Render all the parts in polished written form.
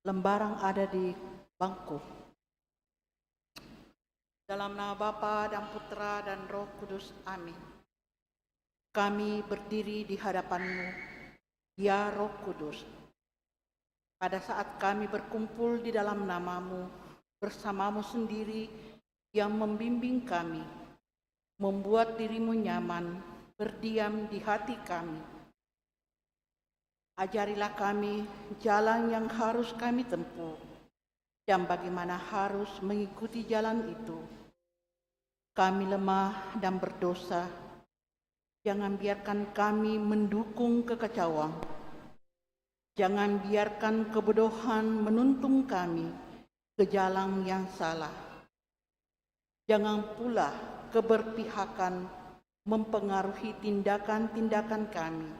lembarang ada di bangku. Dalam nama Bapa dan Putra dan Roh Kudus, amin. Kami berdiri di hadapan-Mu, ya Roh Kudus. Pada saat kami berkumpul di dalam nama-Mu, bersama-Mu sendiri yang membimbing kami, membuat diri-Mu nyaman, berdiam di hati kami. Ajarilah kami jalan yang harus kami tempuh, dan bagaimana harus mengikuti jalan itu. Kami lemah dan berdosa, jangan biarkan kami mendukung kekacauan. Jangan biarkan kebodohan menuntun kami ke jalan yang salah. Jangan pula keberpihakan mempengaruhi tindakan-tindakan kami.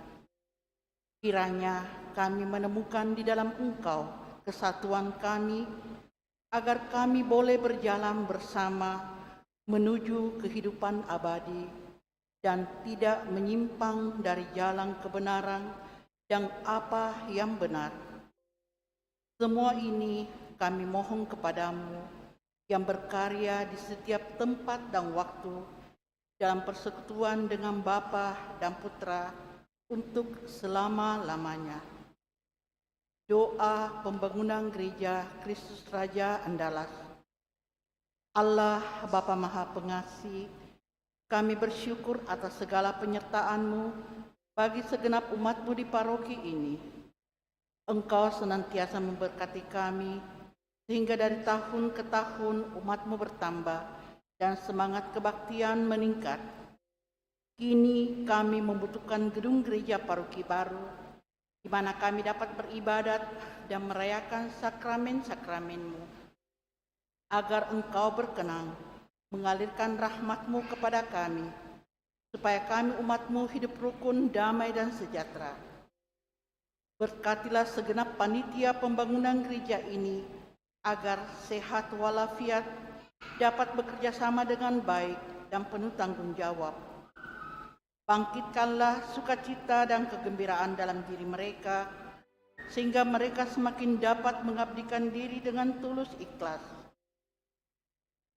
Kiranya kami menemukan di dalam Engkau kesatuan kami, agar kami boleh berjalan bersama menuju kehidupan abadi dan tidak menyimpang dari jalan kebenaran dan apa yang benar. Semua ini kami mohon kepadamu yang berkarya di setiap tempat dan waktu dalam persekutuan dengan Bapa dan Putra untuk selama-lamanya. Doa pembangunan Gereja Kristus Raja Andalas. Allah Bapa Maha Pengasih, kami bersyukur atas segala penyertaan-Mu bagi segenap umat-Mu di paroki ini. Engkau senantiasa memberkati kami, sehingga dari tahun ke tahun umat-Mu bertambah dan semangat kebaktian meningkat. Kini kami membutuhkan gedung gereja paroki baru, di mana kami dapat beribadat dan merayakan sakramen-sakramen-Mu, agar Engkau berkenan mengalirkan rahmat-Mu kepada kami, supaya kami umat-Mu hidup rukun, damai, dan sejahtera. Berkatilah segenap panitia pembangunan gereja ini, agar sehat walafiat, dapat bekerja sama dengan baik dan penuh tanggung jawab. Bangkitkanlah sukacita dan kegembiraan dalam diri mereka, sehingga mereka semakin dapat mengabdikan diri dengan tulus ikhlas.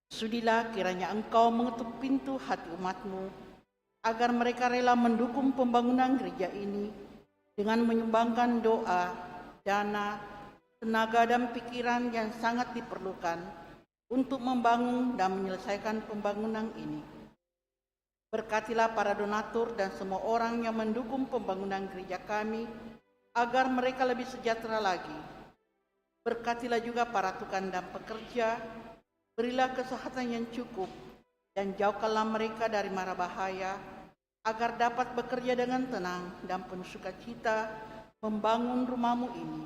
Sudilah kiranya Engkau mengetuk pintu hati umat-Mu, agar mereka rela mendukung pembangunan gereja ini dengan menyumbangkan doa, dana, tenaga, dan pikiran yang sangat diperlukan untuk membangun dan menyelesaikan pembangunan ini. Berkatilah para donatur dan semua orang yang mendukung pembangunan gereja kami, agar mereka lebih sejahtera lagi. Berkatilah juga para tukang dan pekerja, berilah kesehatan yang cukup, dan jauhkanlah mereka dari mara bahaya, agar dapat bekerja dengan tenang dan penuh sukacita membangun rumah-Mu ini.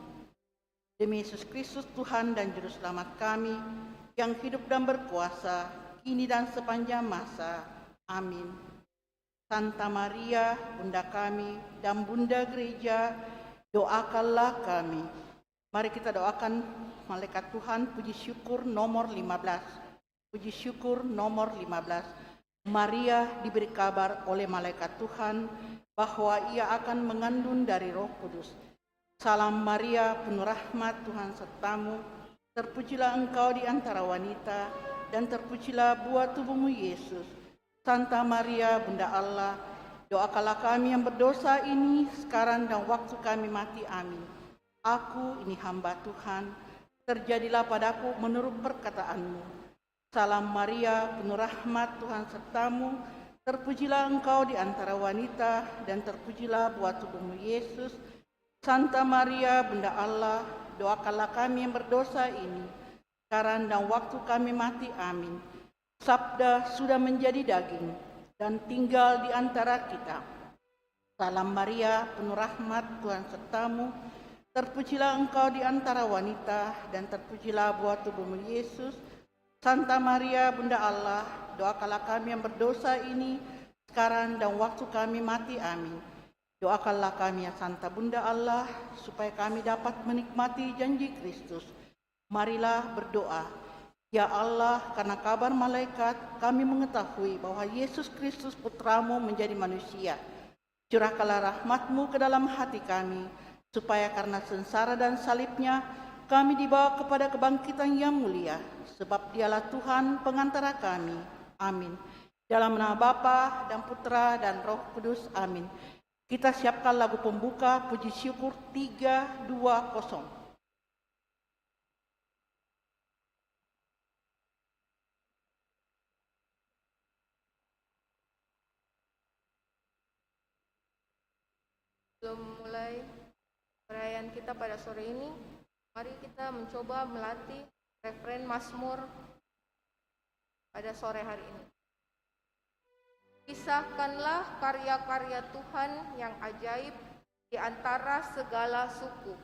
Demi Yesus Kristus Tuhan dan Juru Selamat kami, yang hidup dan berkuasa, kini dan sepanjang masa. Amin. Santa Maria, Bunda kami dan Bunda Gereja, doakanlah kami. Mari kita doakan malaikat Tuhan, puji syukur nomor 15. Puji syukur nomor 15. Maria diberi kabar oleh malaikat Tuhan bahwa ia akan mengandung dari Roh Kudus. Salam Maria, penuh rahmat, Tuhan sertamu. Terpujilah engkau di antara wanita, dan terpujilah buah tubuhmu Yesus. Santa Maria, Bunda Allah, doakanlah kami yang berdosa ini sekarang dan waktu kami mati. Amin. Aku ini hamba Tuhan, terjadilah padaku menurut perkataan-Mu. Salam Maria, penuh rahmat, Tuhan sertamu. Terpujilah engkau di antara wanita, dan terpujilah buah tubuhmu Yesus. Santa Maria, Bunda Allah, doakanlah kami yang berdosa ini sekarang dan waktu kami mati. Amin. Sabda sudah menjadi daging dan tinggal di antara kita. Salam Maria, penuh rahmat, Tuhan sertamu. Terpujilah engkau di antara wanita, dan terpujilah buah tubuhmu Yesus. Santa Maria, Bunda Allah, doakanlah kami yang berdosa ini sekarang dan waktu kami mati. Amin. Doakanlah kami ya Santa Bunda Allah, supaya kami dapat menikmati janji Kristus. Marilah berdoa. Ya Allah, karena kabar malaikat, kami mengetahui bahwa Yesus Kristus Putramu menjadi manusia. Curahkanlah rahmat-Mu ke dalam hati kami, supaya karena sengsara dan salibnya, kami dibawa kepada kebangkitan yang mulia, sebab Dialah Tuhan pengantara kami. Amin. Dalam nama Bapa dan Putra dan Roh Kudus. Amin. Kita siapkan lagu pembuka puji syukur 320. Sebelum mulai perayaan kita pada sore ini, mari kita mencoba melatih referen Mazmur pada sore hari ini. Kisahkanlah karya-karya Tuhan yang ajaib di antara segala suku.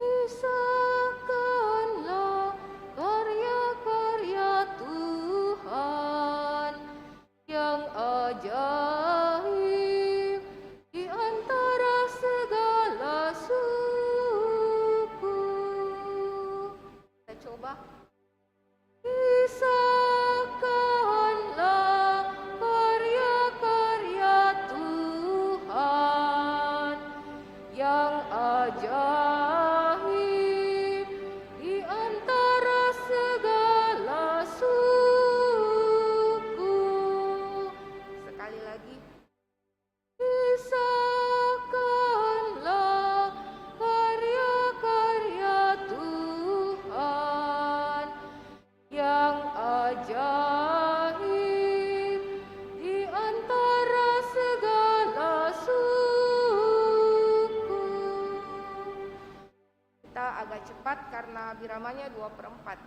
Kisahkanlah karya-karya Tuhan yang ajaib di antara segala suku. Kita coba. Kisahkanlah karya-karya Tuhan yang ajaib di antara segala suku. Sekali lagi. Kisahkanlah karya-karya Tuhan yang ajaib di antara segala suku. Kita agak cepat karena biramanya 2/4.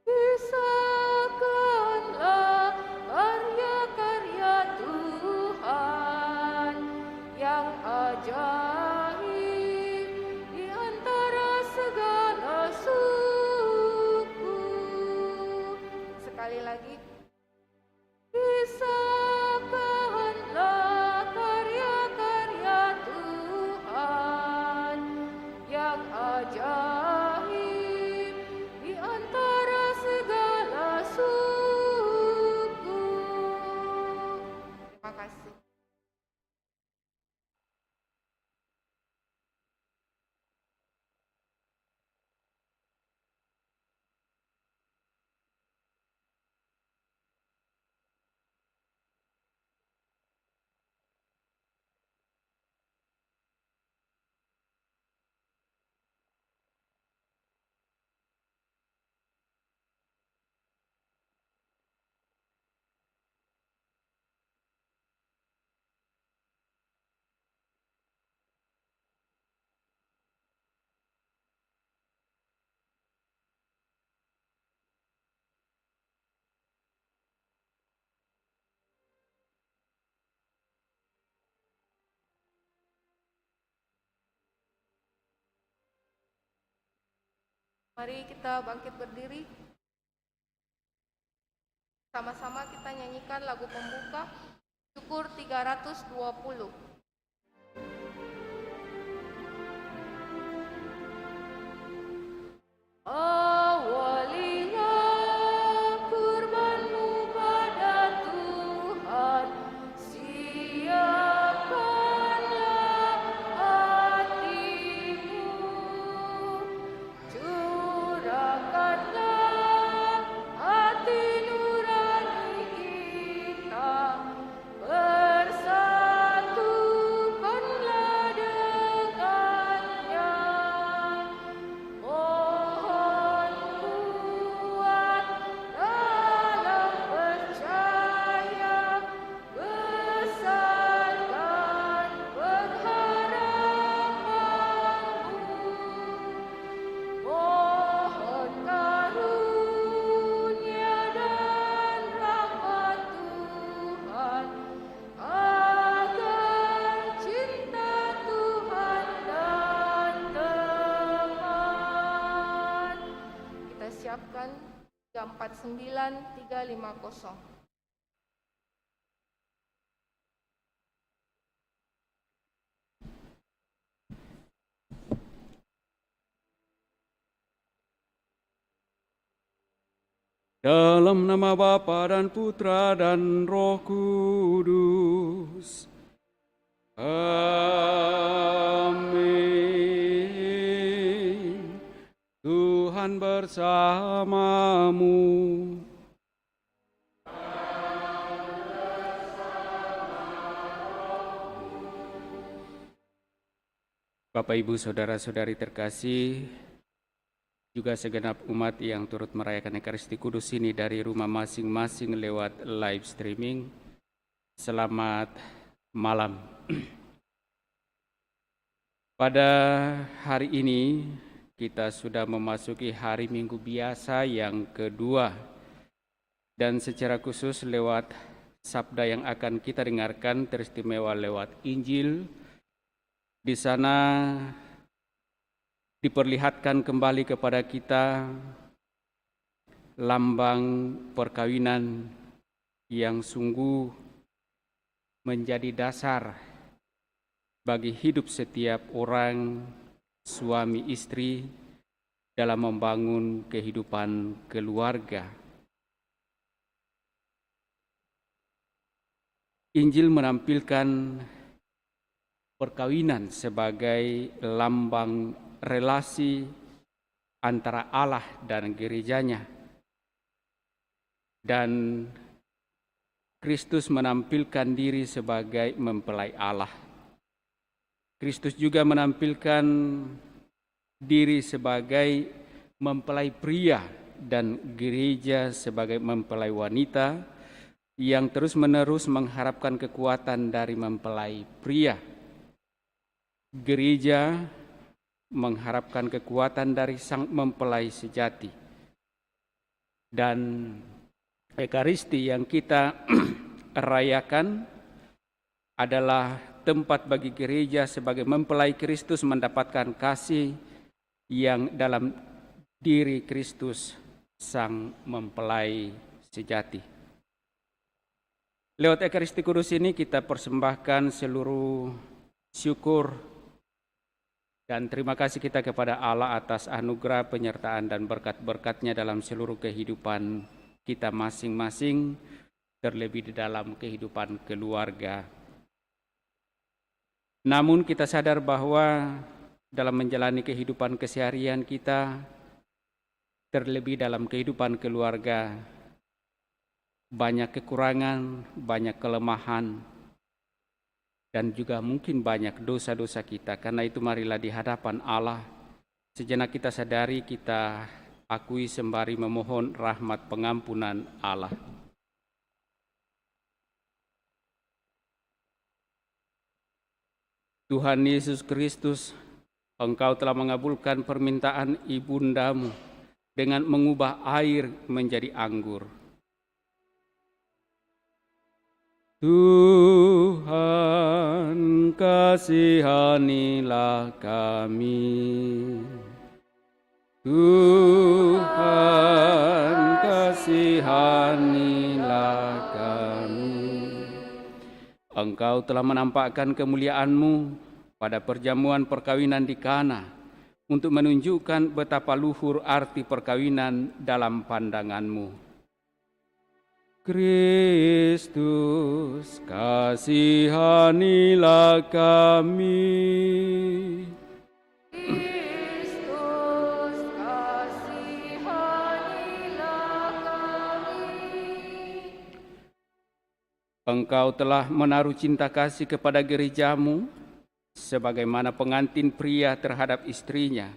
Kisahkanlah karya-karya Tuhan yang ajaib di antara segala suku. Sekali lagi. Kisahkanlah karya-karya Tuhan yang ajaib di antara segala suku. Terima kasih. Mari kita bangkit berdiri. Sama-sama kita nyanyikan lagu pembuka Syukur 320. Awalilah kurbanmu pada Tuhan, siapkanlah hatimu, curahkanlah hati nurani kita, bersatukanlah dengannya. Mohon kuat dalam percaya, besarkan pengharapanmu. Mohon karunia dan rahmat Tuhan, agar cinta Tuhan dan teman. Kita siapkan 349 350. Dalam nama Bapa dan Putra dan Roh Kudus. Amin. Tuhan bersamamu. Bapak, Ibu, Saudara-saudari terkasih, juga segenap umat yang turut merayakan Ekaristi Kudus ini dari rumah masing-masing lewat live streaming. Selamat malam. Pada hari ini kita sudah memasuki hari Minggu biasa yang kedua, dan secara khusus lewat sabda yang akan kita dengarkan teristimewa lewat Injil. Di sana diperlihatkan kembali kepada kita lambang perkawinan yang sungguh menjadi dasar bagi hidup setiap orang suami istri dalam membangun kehidupan keluarga. Injil menampilkan perkawinan sebagai lambang relasi antara Allah dan gerejanya. Dan Kristus menampilkan diri sebagai mempelai Allah. Kristus juga menampilkan diri sebagai mempelai pria dan gereja sebagai mempelai wanita yang terus-menerus mengharapkan kekuatan dari mempelai pria. Gereja mengharapkan kekuatan dari sang mempelai sejati. Dan Ekaristi yang kita rayakan adalah tempat bagi gereja sebagai mempelai Kristus mendapatkan kasih yang dalam diri Kristus sang mempelai sejati. Lewat Ekaristi Kudus ini kita persembahkan seluruh syukur dan terima kasih kita kepada Allah atas anugerah, penyertaan, dan berkat-berkat-Nya dalam seluruh kehidupan kita masing-masing, terlebih di dalam kehidupan keluarga. Namun kita sadar bahwa dalam menjalani kehidupan keseharian kita, terlebih dalam kehidupan keluarga, banyak kekurangan, banyak kelemahan, dan juga mungkin banyak dosa-dosa kita. Karena itu marilah di hadapan Allah sejenak kita sadari, kita akui sembari memohon rahmat pengampunan Allah. Tuhan Yesus Kristus, Engkau telah mengabulkan permintaan ibundamu dengan mengubah air menjadi anggur. Tuhan, kasihanilah kami. Tuhan, kasihanilah kami. Engkau telah menampakkan kemuliaan-Mu pada perjamuan perkawinan di Kana untuk menunjukkan betapa luhur arti perkawinan dalam pandangan-Mu. Kristus, kasihanilah kami. Kristus, kasihanilah kami. Engkau telah menaruh cinta kasih kepada gereja-Mu, sebagaimana pengantin pria terhadap istrinya,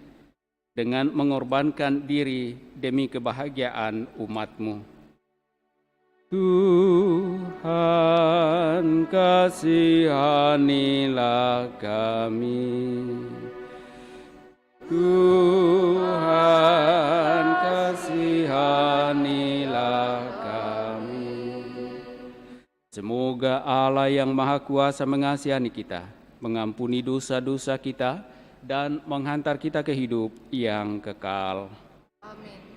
dengan mengorbankan diri demi kebahagiaan umat-Mu. Tuhan, kasihanilah kami. Tuhan, kasihanilah kami. Semoga Allah yang Maha Kuasa mengasihani kita, mengampuni dosa-dosa kita, dan menghantar kita ke hidup yang kekal. Amin.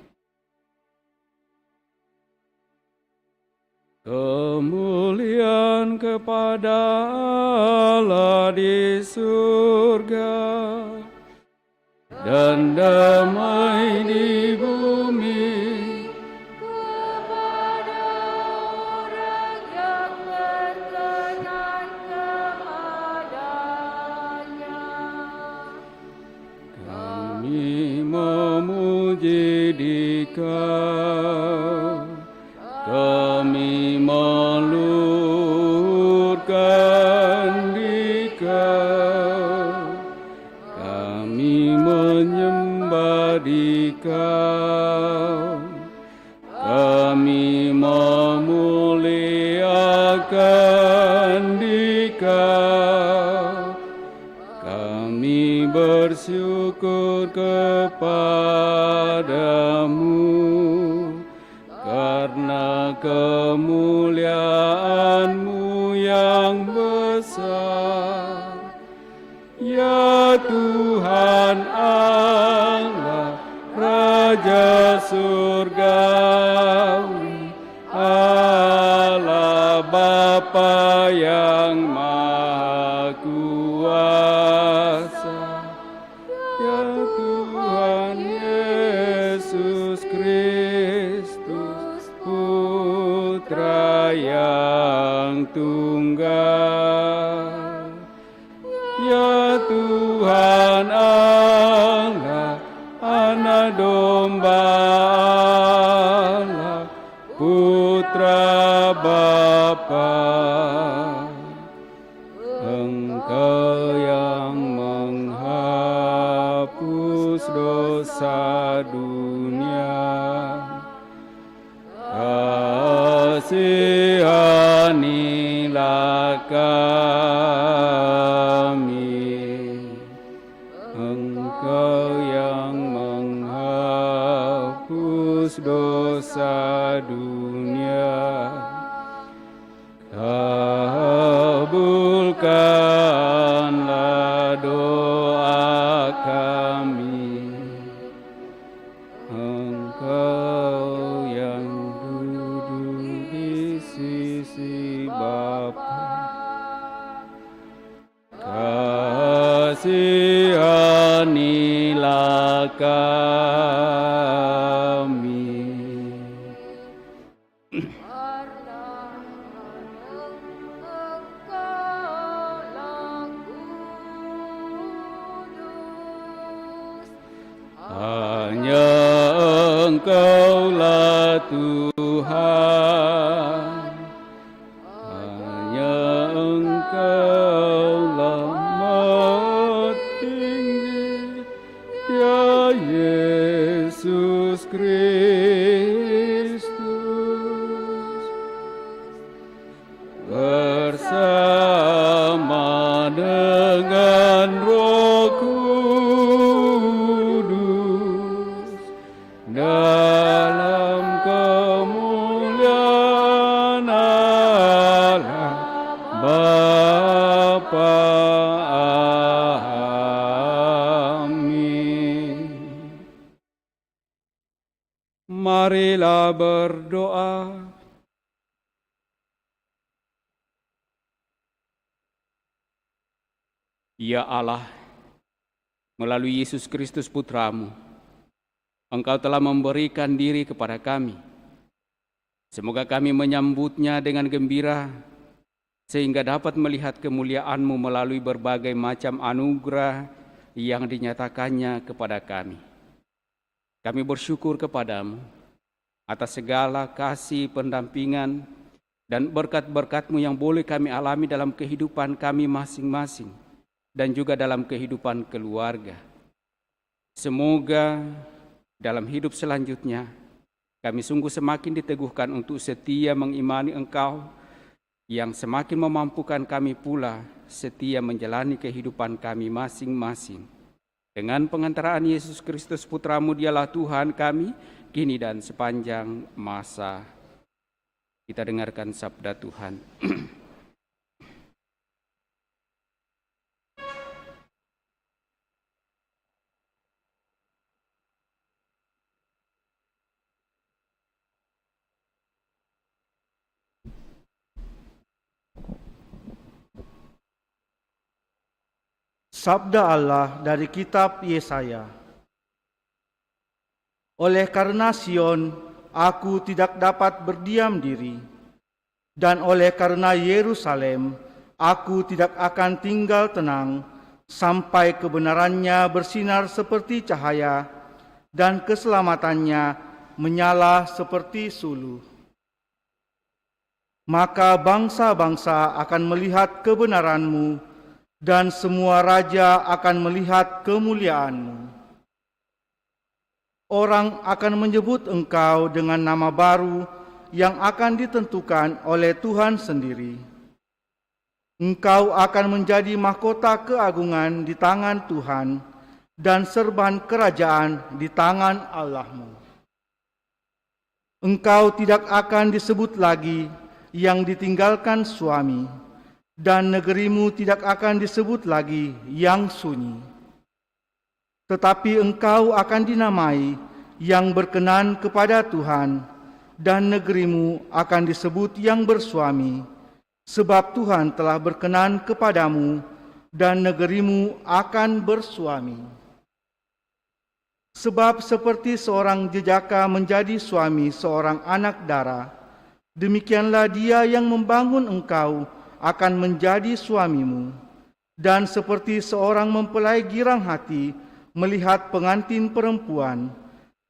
Kemuliaan kepada Allah di surga dan damai di bumi. memuji Dikau, kami meluhurkan Dikau, kami menyembah Dikau, kami memuliakan Dikau, kami bersyukur kepadamu karena kemuliaan-Mu yang besar. Ya Tuhan Allah, Raja surgawi, Allah Bapa yang Maha Kuasa, ya Tuhan Yesus Kristus, Putra yang tunggal. Ya Tuhan Allah, Anak Domba Allah, Putra Bapa, Engkau yang menghapus dosa dunia, kasihanilah kami. Engkau yang menghapus dosa dunia, kabulkanlah doa kami. Engkau yang duduk di sisi Bapa, kasihanilah kami. Hanya Engkaulah Tuhan, hanya Engkaulah Maha Tinggi, ya Yesus Kristus, bersama dengan Roh Kudus, dalam kemuliaan Allah Bapa. Amin. Marilah berdoa. Ya Allah, melalui Yesus Kristus Putra-Mu, Engkau telah memberikan diri kepada kami. Semoga kami menyambutnya dengan gembira, sehingga dapat melihat kemuliaan-Mu melalui berbagai macam anugerah yang dinyatakannya kepada kami. Kami bersyukur kepadamu atas segala kasih, pendampingan, dan berkat-berkat-Mu yang boleh kami alami dalam kehidupan kami masing-masing, dan juga dalam kehidupan keluarga. Semoga dalam hidup selanjutnya kami sungguh semakin diteguhkan untuk setia mengimani Engkau, yang semakin memampukan kami pula setia menjalani kehidupan kami masing-masing. Dengan pengantaraan Yesus Kristus Putra-Mu, Dialah Tuhan kami, kini dan sepanjang masa. Kita dengarkan sabda Tuhan. Sabda Allah dari kitab Yesaya. Oleh karena Sion, aku tidak dapat berdiam diri, dan oleh karena Yerusalem, aku tidak akan tinggal tenang sampai kebenarannya bersinar seperti cahaya dan keselamatannya menyala seperti suluh. Maka bangsa-bangsa akan melihat kebenaran-Mu, dan semua raja akan melihat kemuliaan-Mu. Orang akan menyebut Engkau dengan nama baru yang akan ditentukan oleh Tuhan sendiri. Engkau akan menjadi mahkota keagungan di tangan Tuhan dan serban kerajaan di tangan Allah-Mu. Engkau tidak akan disebut lagi yang ditinggalkan suami, dan negerimu tidak akan disebut lagi yang sunyi. Tetapi engkau akan dinamai yang berkenan kepada Tuhan, dan negerimu akan disebut yang bersuami, sebab Tuhan telah berkenan kepadamu, dan negerimu akan bersuami. Sebab seperti seorang jejaka menjadi suami seorang anak darah, demikianlah dia yang membangun engkau akan menjadi suamimu. Dan seperti seorang mempelai girang hati melihat pengantin perempuan,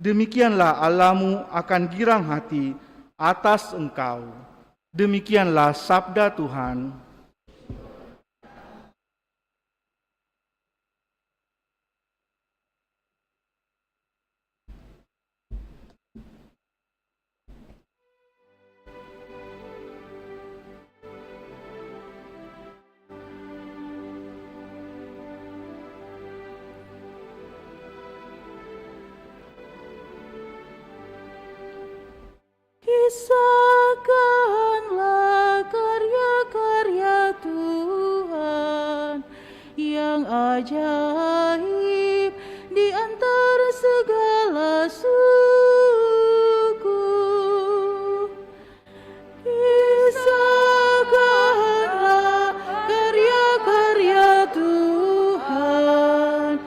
demikianlah Allah-Mu akan girang hati atas engkau. Demikianlah sabda Tuhan. Kisahkanlah karya-karya Tuhan yang ajaib di antara segala suku. Kisahkanlah karya-karya Tuhan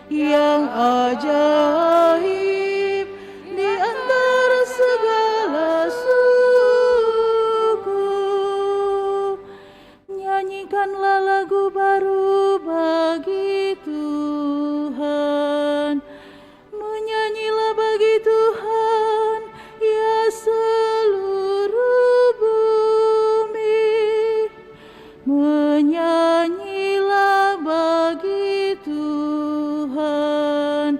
yang ajaib di antara segala suku. Nyanyikanlah lagu baru bagi Tuhan. Menyanyilah bagi Tuhan, ya seluruh bumi. Menyanyilah bagi Tuhan,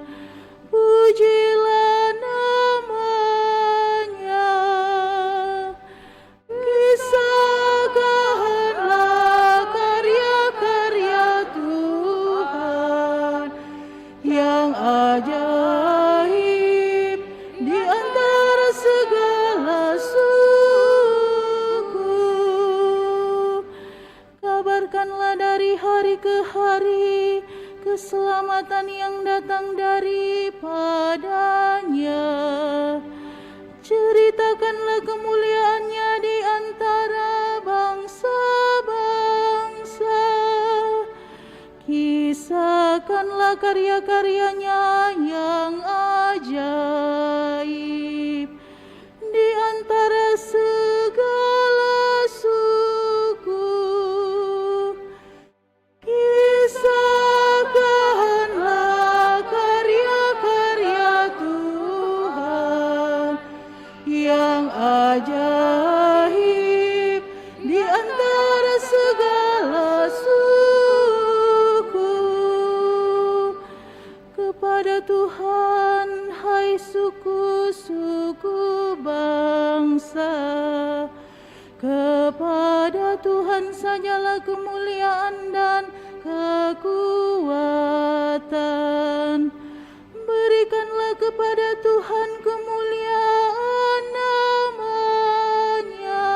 pujilah namanya. Kisahkanlah karya-karya Tuhan yang ajaib di antara segala suku. Kabarkanlah dari hari ke hari keselamatan yang datang daripadanya. Ceritakanlah kemuliaannya di antara bangsa-bangsa. Kisahkanlah karya-karyanya yang ajaib di antara segala suku. Kisahkanlah karya-karya Tuhan yang ajaib di antara segala suku. Kepada Tuhan, hai suku-suku bangsa, kepada Tuhan sajalah kemuliaan dan kekuatan. Berikanlah kepada Tuhan kemuliaan namanya.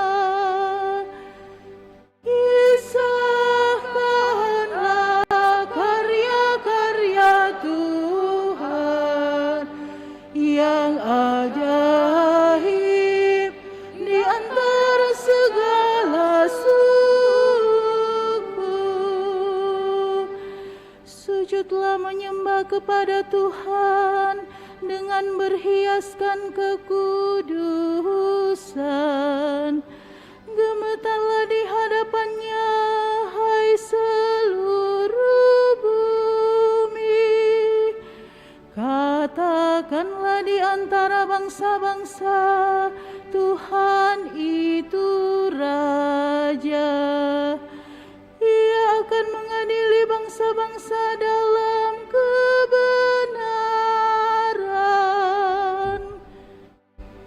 Kisahkanlah karya-karya Tuhan yang ajaib di antara segala suku. Sujudlah menyembah kepada Tuhan dengan berhiaskan kekudusan. Gemetarlah di hadapannya, hai seluruh bumi. Katakan antara bangsa-bangsa. Tuhan itu Raja. Ia akan mengadili bangsa-bangsa dalam kebenaran.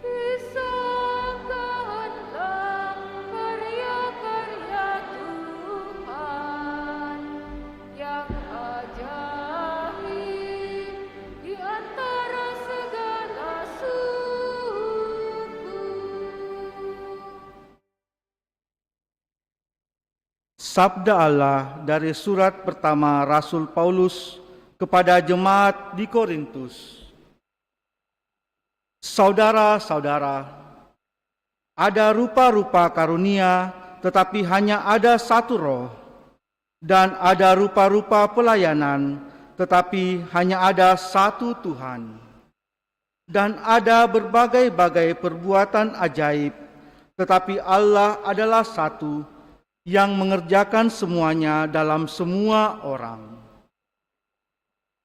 Kisahkanlah karya-karya Tuhan yang ajaib di antara segala suku. Sabda Allah dari surat pertama Rasul Paulus kepada jemaat di Korintus. Saudara-saudara, ada rupa-rupa karunia, tetapi hanya ada satu roh. Dan ada rupa-rupa pelayanan, tetapi hanya ada satu Tuhan. Dan ada berbagai-bagai perbuatan ajaib, tetapi Allah adalah satu yang mengerjakan semuanya dalam semua orang.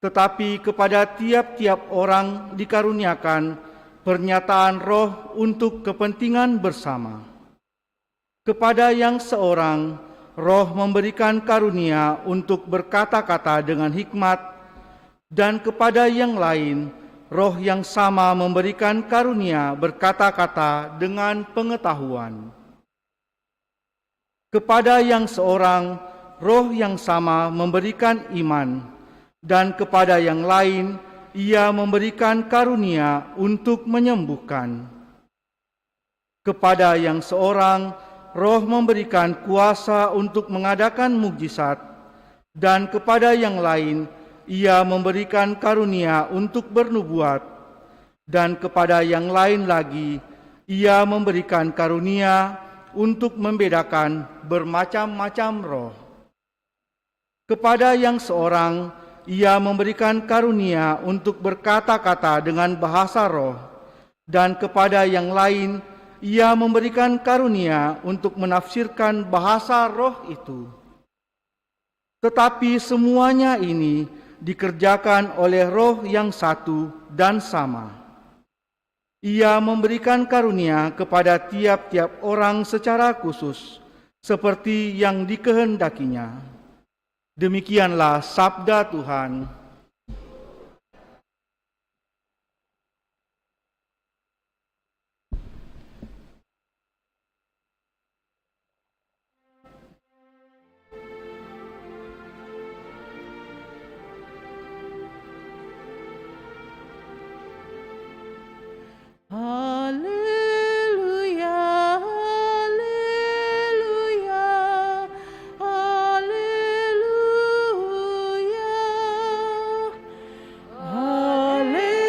Tetapi kepada tiap-tiap orang dikaruniakan pernyataan roh untuk kepentingan bersama. Kepada yang seorang, roh memberikan karunia untuk berkata-kata dengan hikmat, dan kepada yang lain, roh yang sama memberikan karunia berkata-kata dengan pengetahuan. Kepada yang seorang, roh yang sama memberikan iman, dan kepada yang lain, ia memberikan karunia untuk menyembuhkan. Kepada yang seorang, roh memberikan kuasa untuk mengadakan mukjizat, dan kepada yang lain, ia memberikan karunia untuk bernubuat, dan kepada yang lain lagi, ia memberikan karunia untuk membedakan bermacam-macam roh. Kepada yang seorang, ia memberikan karunia untuk berkata-kata dengan bahasa roh, dan kepada yang lain, ia memberikan karunia untuk menafsirkan bahasa roh itu. Tetapi semuanya ini dikerjakan oleh roh yang satu dan sama. Ia memberikan karunia kepada tiap-tiap orang secara khusus, seperti yang dikehendakinya. Demikianlah sabda Tuhan. Haleluya, haleluya, haleluya.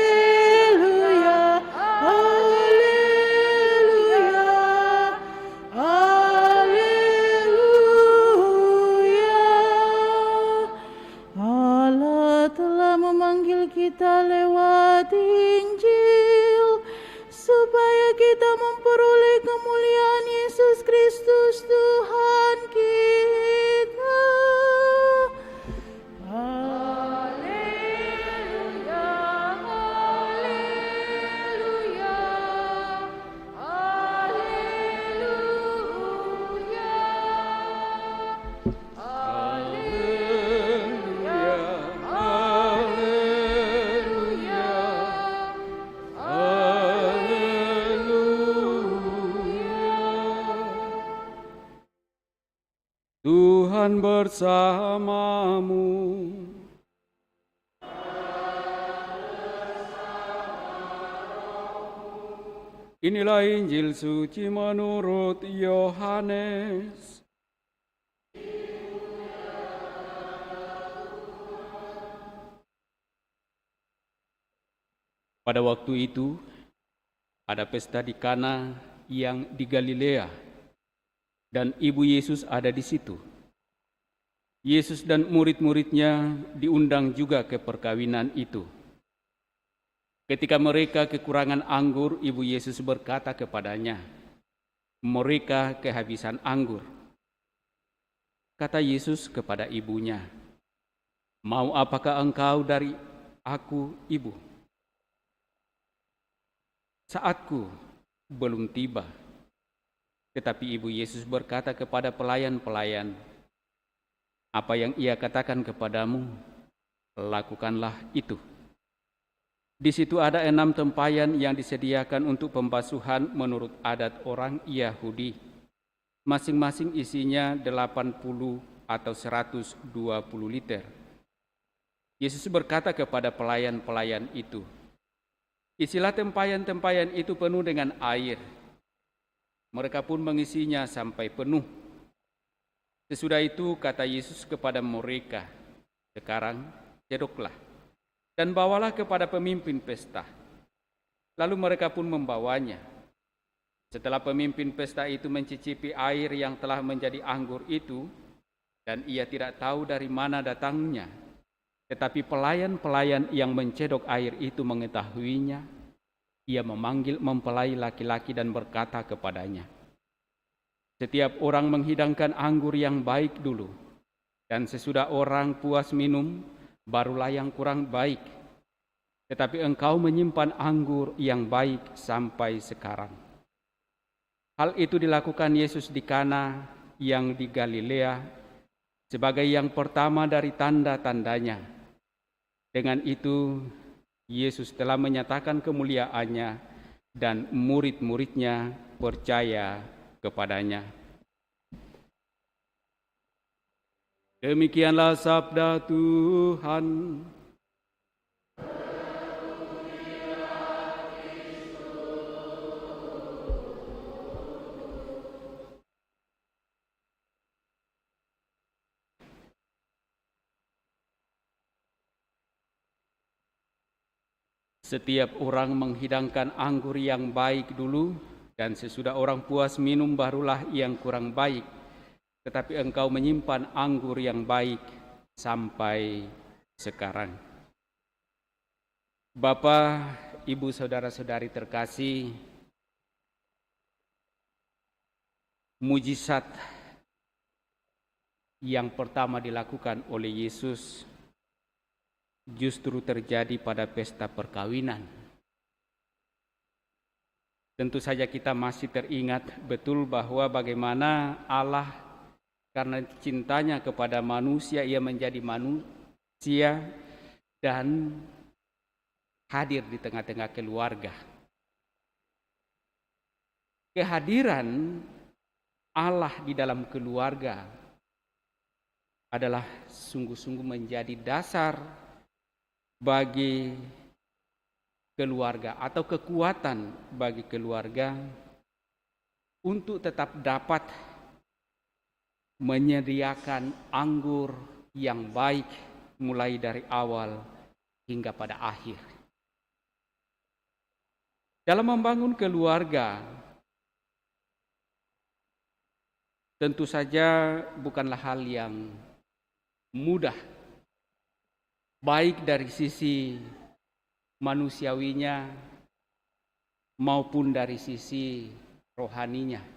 Haleluya, haleluya, haleluya. Allah telah memanggil kita lewat Injil, supaya kita memperoleh kemuliaan Yesus Kristus Tuhan kita. Haleluya, haleluya, haleluya, Tuhan bersamamu. Inilah Injil suci menurut Yohanes. Pada waktu itu, ada pesta di Kana yang di Galilea, dan ibu Yesus ada di situ. Yesus dan murid-muridnya diundang juga ke perkawinan itu. Ketika mereka kekurangan anggur, ibu Yesus berkata kepadanya, "Mereka kehabisan anggur." Kata Yesus kepada ibunya, "Mau apakah engkau dari aku, ibu?" saatku belum tiba. Tetapi Ibu Yesus berkata kepada pelayan-pelayan, apa yang Ia katakan kepadamu, lakukanlah itu. Di situ ada 6 tempayan yang disediakan untuk pembasuhan menurut adat orang Yahudi. Masing-masing isinya 80 atau 120 liter. Yesus berkata kepada pelayan-pelayan itu, isilah tempayan-tempayan itu penuh dengan air. Mereka pun mengisinya sampai penuh. Sesudah itu kata Yesus kepada mereka, sekarang cedoklah dan bawalah kepada pemimpin pesta. Lalu mereka pun membawanya. Setelah pemimpin pesta itu mencicipi air yang telah menjadi anggur itu, dan ia tidak tahu dari mana datangnya, tetapi pelayan-pelayan yang mencedok air itu mengetahuinya, ia memanggil mempelai laki-laki dan berkata kepadanya, setiap orang menghidangkan anggur yang baik dulu, dan sesudah orang puas minum, barulah yang kurang baik. Tetapi engkau menyimpan anggur yang baik sampai sekarang. Hal itu dilakukan Yesus di Kana yang di Galilea sebagai yang pertama dari tanda-tandanya. Dengan itu, Yesus telah menyatakan kemuliaannya dan murid-muridnya percaya kepadanya. Demikianlah sabda Tuhan. Setiap orang menghidangkan anggur yang baik dulu, dan sesudah orang puas minum barulah yang kurang baik. Tetapi engkau menyimpan anggur yang baik sampai sekarang. Bapa, Ibu, saudara-saudari terkasih, mujizat yang pertama dilakukan oleh Yesus justru terjadi pada pesta perkawinan. Tentu saja kita masih teringat betul bahwa bagaimana Allah karena cintanya kepada manusia, Ia menjadi manusia dan hadir di tengah-tengah keluarga. Kehadiran Allah di dalam keluarga adalah sungguh-sungguh menjadi dasar bagi keluarga atau kekuatan bagi keluarga untuk tetap dapat menyediakan anggur yang baik mulai dari awal hingga pada akhir. Dalam membangun keluarga, tentu saja bukanlah hal yang mudah, baik dari sisi manusiawinya maupun dari sisi rohaninya.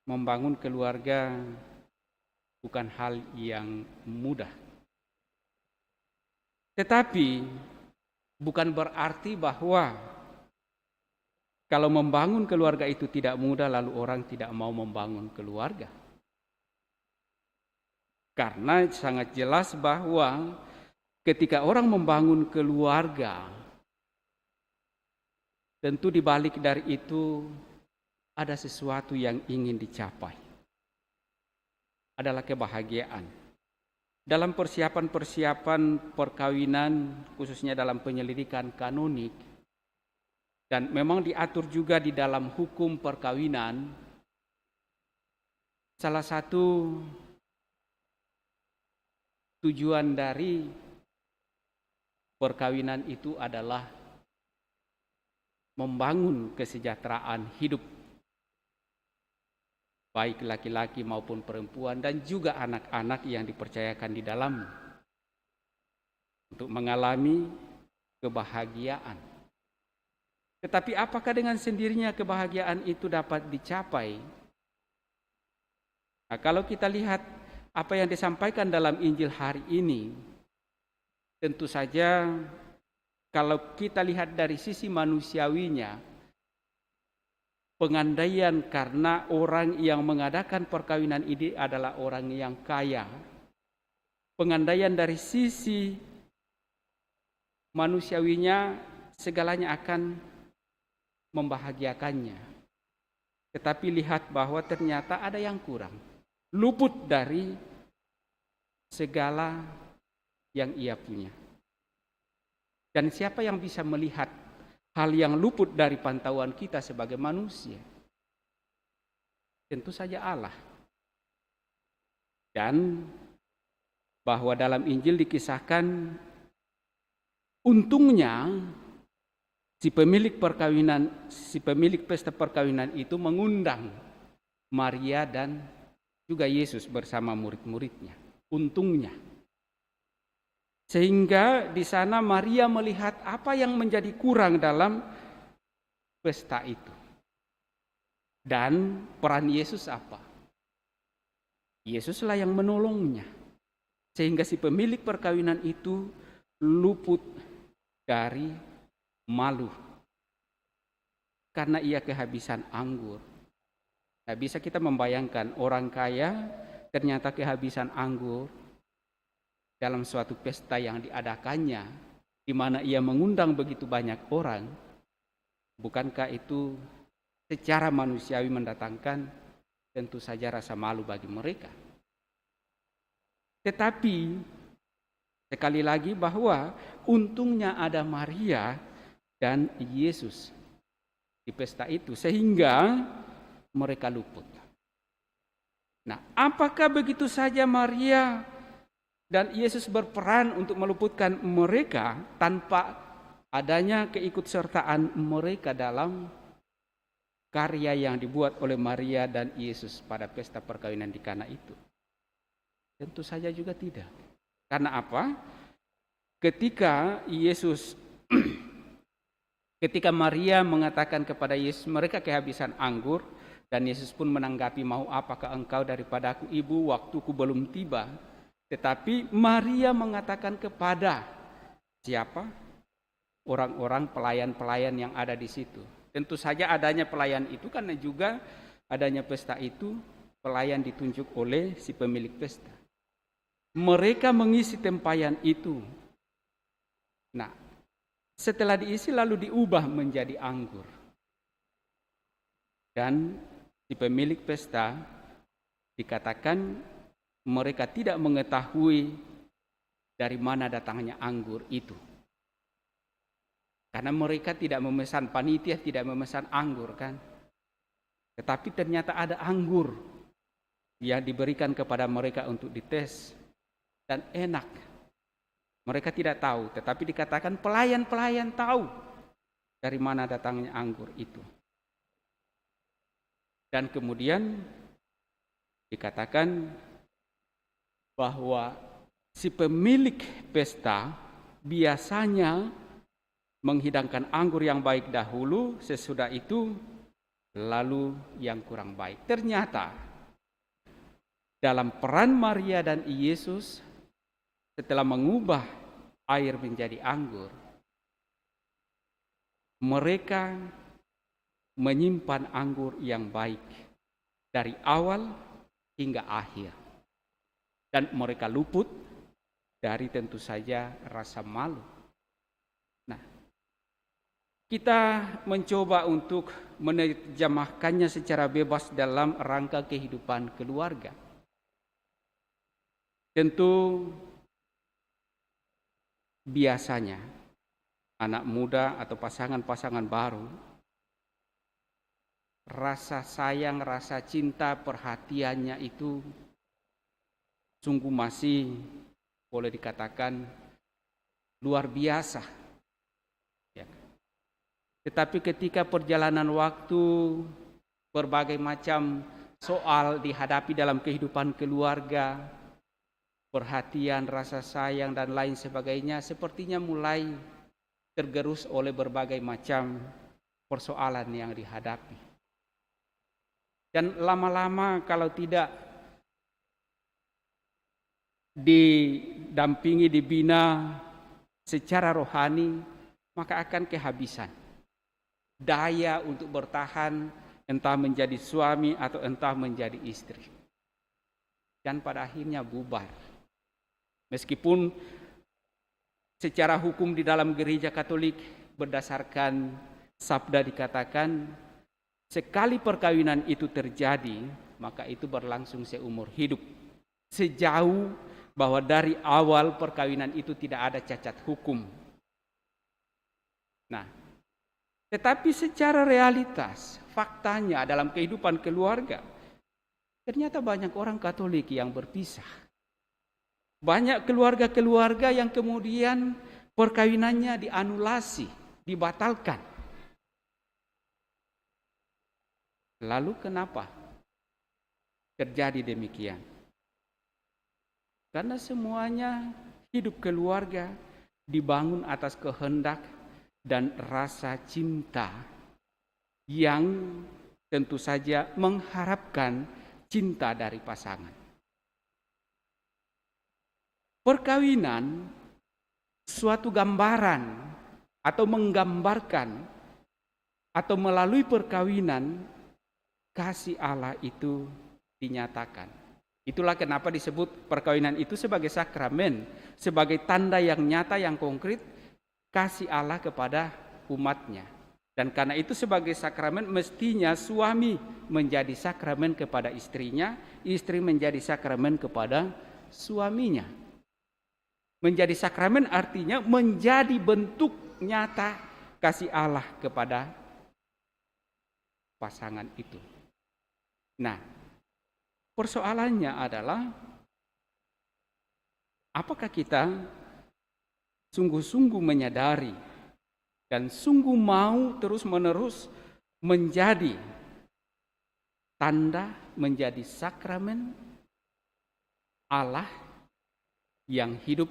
Membangun keluarga bukan hal yang mudah. Tetapi bukan berarti bahwa kalau membangun keluarga itu tidak mudah lalu orang tidak mau membangun keluarga. Karena sangat jelas bahwa ketika orang membangun keluarga, tentu di balik dari itu ada sesuatu yang ingin dicapai. Adalah kebahagiaan. Dalam persiapan-persiapan perkawinan, khususnya dalam penyelidikan kanonik, dan memang diatur juga di dalam hukum perkawinan, salah satu tujuan dari perkawinan itu adalah membangun kesejahteraan hidup baik laki-laki maupun perempuan dan juga anak-anak yang dipercayakan di dalam untuk mengalami kebahagiaan. Tetapi apakah dengan sendirinya kebahagiaan itu dapat dicapai? Nah, kalau kita lihat apa yang disampaikan dalam Injil hari ini, tentu saja kalau kita lihat dari sisi manusiawinya, pengandaian karena orang yang mengadakan perkawinan ini adalah orang yang kaya. Pengandaian dari sisi manusiawinya, segalanya akan membahagiakannya. Tetapi lihat bahwa ternyata ada yang kurang. Luput dari segala yang ia punya. Dan siapa yang bisa melihat hal yang luput dari pantauan kita sebagai manusia? Tentu saja Allah. Dan bahwa dalam Injil dikisahkan, untungnya si pemilik pesta perkawinan itu mengundang Maria dan juga Yesus bersama murid-muridnya. Untungnya. Sehingga di sana Maria melihat apa yang menjadi kurang dalam pesta itu. Dan peran Yesus apa? Yesuslah yang menolongnya. Sehingga si pemilik perkawinan itu luput dari malu. Karena ia kehabisan anggur. Nah, bisa kita membayangkan orang kaya ternyata kehabisan anggur dalam suatu pesta yang diadakannya, di mana ia mengundang begitu banyak orang. Bukankah itu secara manusiawi mendatangkan tentu saja rasa malu bagi mereka? Tetapi sekali lagi bahwa untungnya ada Maria dan Yesus di pesta itu, sehingga mereka luput. Nah, apakah begitu saja Maria dan Yesus berperan untuk meluputkan mereka tanpa adanya keikutsertaan mereka dalam karya yang dibuat oleh Maria dan Yesus pada pesta perkawinan di Kana itu? Tentu saja juga tidak. Karena apa? Ketika Maria mengatakan kepada Yesus, mereka kehabisan anggur, dan Yesus pun menanggapi, mau apakah engkau daripadaku ibu, waktuku belum tiba. Tetapi Maria mengatakan kepada siapa? Orang-orang pelayan-pelayan yang ada di situ. Tentu saja adanya pelayan itu karena juga adanya pesta itu, pelayan ditunjuk oleh si pemilik pesta. Mereka mengisi tempayan itu. Nah, setelah diisi lalu diubah menjadi anggur. Dan si pemilik pesta dikatakan mereka tidak mengetahui dari mana datangnya anggur itu. Karena mereka tidak memesan, panitia tidak memesan anggur kan. Tetapi ternyata ada anggur yang diberikan kepada mereka untuk dites. Dan enak. Mereka tidak tahu, tetapi dikatakan pelayan-pelayan tahu dari mana datangnya anggur itu. Dan kemudian dikatakan bahwa si pemilik pesta biasanya menghidangkan anggur yang baik dahulu, sesudah itu lalu yang kurang baik. Ternyata dalam peran Maria dan Yesus, setelah mengubah air menjadi anggur, mereka menyimpan anggur yang baik dari awal hingga akhir. Dan mereka luput dari tentu saja rasa malu. Nah, kita mencoba untuk menerjemahkannya secara bebas dalam rangka kehidupan keluarga. Tentu biasanya anak muda atau pasangan-pasangan baru, rasa sayang, rasa cinta, perhatiannya itu sungguh masih boleh dikatakan luar biasa. Ya. Tetapi ketika perjalanan waktu, berbagai macam soal dihadapi dalam kehidupan keluarga, perhatian, rasa sayang, dan lain sebagainya sepertinya mulai tergerus oleh berbagai macam persoalan yang dihadapi. Dan lama-lama kalau tidak didampingi, dibina secara rohani, maka akan kehabisan daya untuk bertahan, entah menjadi suami atau entah menjadi istri. Dan pada akhirnya bubar. Meskipun secara hukum di dalam gereja Katolik berdasarkan sabda dikatakan, sekali perkawinan itu terjadi, maka itu berlangsung seumur hidup. Sejauh bahwa dari awal perkawinan itu tidak ada cacat hukum. Nah, tetapi secara realitas, faktanya dalam kehidupan keluarga, ternyata banyak orang Katolik yang berpisah. Banyak keluarga-keluarga yang kemudian perkawinannya dianulasi, dibatalkan. Lalu kenapa terjadi demikian? Karena semuanya hidup keluarga dibangun atas kehendak dan rasa cinta yang tentu saja mengharapkan cinta dari pasangan. Perkawinan suatu gambaran atau menggambarkan atau melalui perkawinan kasih Allah itu dinyatakan. Itulah kenapa disebut perkawinan itu sebagai sakramen, sebagai tanda yang nyata, yang konkret kasih Allah kepada umatnya. Dan karena itu sebagai sakramen mestinya suami menjadi sakramen kepada istrinya, istri menjadi sakramen kepada suaminya. Menjadi sakramen artinya menjadi bentuk nyata kasih Allah kepada pasangan itu. Nah, persoalannya adalah apakah kita sungguh-sungguh menyadari dan sungguh mau terus-menerus menjadi tanda, menjadi sakramen Allah yang hidup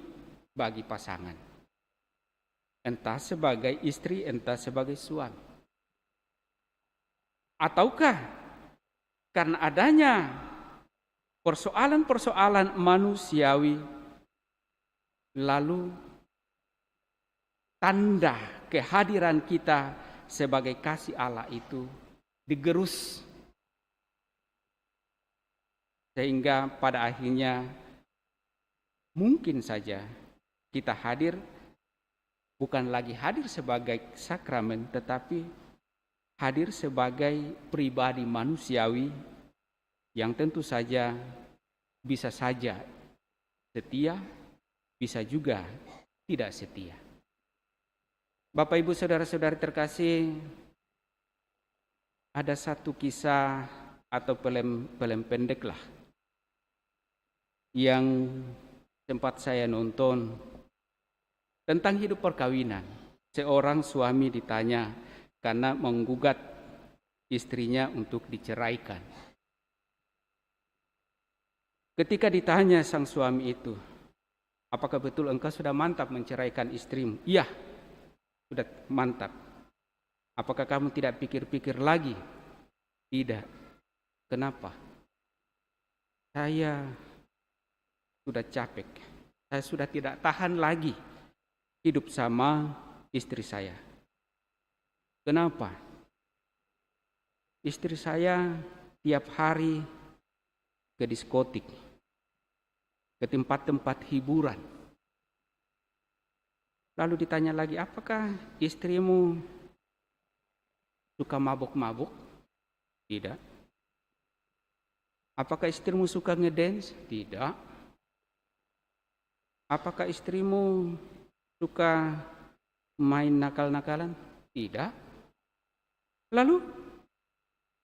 bagi pasangan, entah sebagai istri, entah sebagai suami. Ataukah karena adanya persoalan-persoalan manusiawi, lalu tanda kehadiran kita sebagai kasih Allah itu digerus, sehingga pada akhirnya mungkin saja kita hadir bukan lagi hadir sebagai sakramen, tetapi hadir sebagai pribadi manusiawi yang tentu saja bisa saja setia, bisa juga tidak setia. Bapak Ibu Saudara-saudari terkasih, ada satu kisah atau film pendek lah yang sempat saya nonton tentang hidup perkawinan. Seorang suami ditanya karena menggugat istrinya untuk diceraikan. Ketika ditanya sang suami itu, apakah betul engkau sudah mantap menceraikan istrimu? Iya, sudah mantap. Apakah kamu tidak pikir-pikir lagi? Tidak. Kenapa? Saya sudah capek. Saya sudah tidak tahan lagi hidup sama istri saya. Kenapa? Istri saya tiap hari ke diskotik, ke tempat-tempat hiburan. Lalu ditanya lagi, apakah istrimu suka mabuk-mabuk? Tidak. Apakah istrimu suka ngedance? Tidak. Apakah istrimu suka main nakal-nakalan? Tidak. Lalu,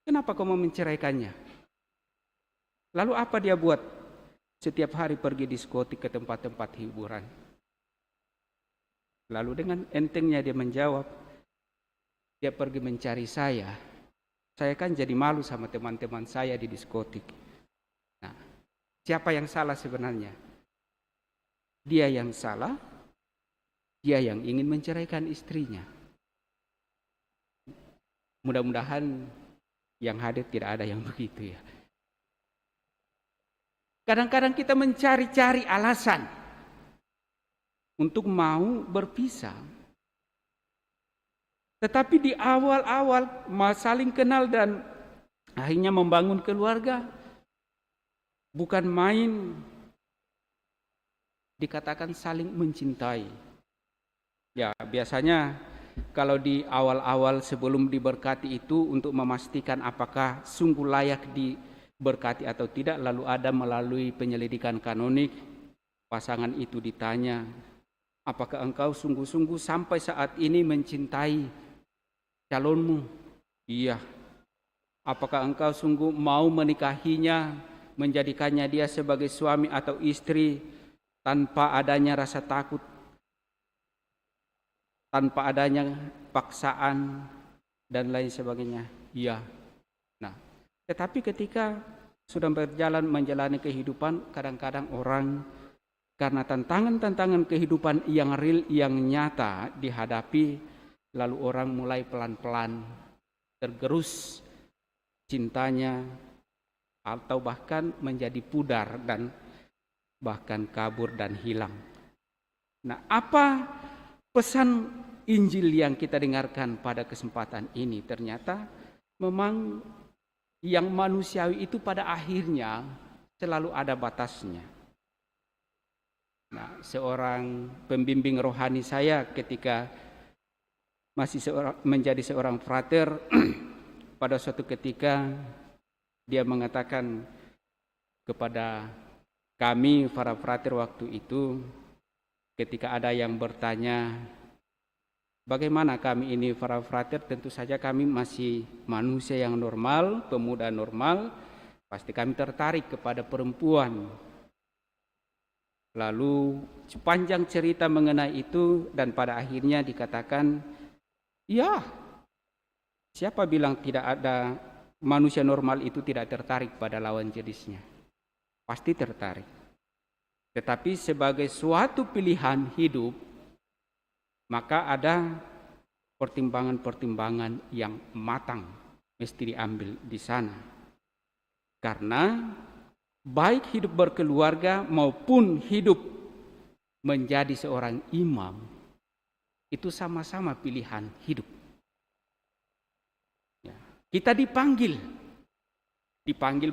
kenapa kamu menceraikannya? Lalu apa dia buat? Setiap hari pergi diskotik ke tempat-tempat hiburan. Lalu dengan entengnya dia menjawab, dia pergi mencari saya. Saya kan jadi malu sama teman-teman saya di diskotik. Nah, siapa yang salah sebenarnya? Dia yang salah, dia yang ingin menceraikan istrinya. Mudah-mudahan yang hadir tidak ada yang begitu ya. Kadang-kadang kita mencari-cari alasan untuk mau berpisah. Tetapi di awal-awal saling kenal dan akhirnya membangun keluarga, bukan main, dikatakan saling mencintai. Ya, biasanya kalau di awal-awal sebelum diberkati itu untuk memastikan apakah sungguh layak diberkati atau tidak, lalu ada melalui penyelidikan kanonik, pasangan itu ditanya, apakah engkau sungguh-sungguh sampai saat ini mencintai calonmu? Iya. Apakah engkau sungguh mau menikahinya, menjadikannya dia sebagai suami atau istri tanpa adanya rasa takut, tanpa adanya paksaan dan lain sebagainya? Iya. Nah, tetapi ketika sudah berjalan menjalani kehidupan, kadang-kadang orang karena tantangan-tantangan kehidupan yang real, yang nyata dihadapi, lalu orang mulai pelan-pelan tergerus cintanya, atau bahkan menjadi pudar dan bahkan kabur dan hilang. Nah, apa pesan Injil yang kita dengarkan pada kesempatan ini? Ternyata memang yang manusiawi itu pada akhirnya selalu ada batasnya. Nah, seorang pembimbing rohani saya ketika masih menjadi seorang frater, pada suatu ketika dia mengatakan kepada kami para frater waktu itu, ketika ada yang bertanya, bagaimana kami ini para frater, tentu saja kami masih manusia yang normal, pemuda normal, pasti kami tertarik kepada perempuan. Lalu sepanjang cerita mengenai itu, dan pada akhirnya dikatakan, ya, siapa bilang tidak ada manusia normal itu tidak tertarik pada lawan jenisnya? Pasti tertarik. Tetapi sebagai suatu pilihan hidup, maka ada pertimbangan-pertimbangan yang matang mesti diambil di sana. Karena baik hidup berkeluarga maupun hidup menjadi seorang imam, itu sama-sama pilihan hidup. Kita dipanggil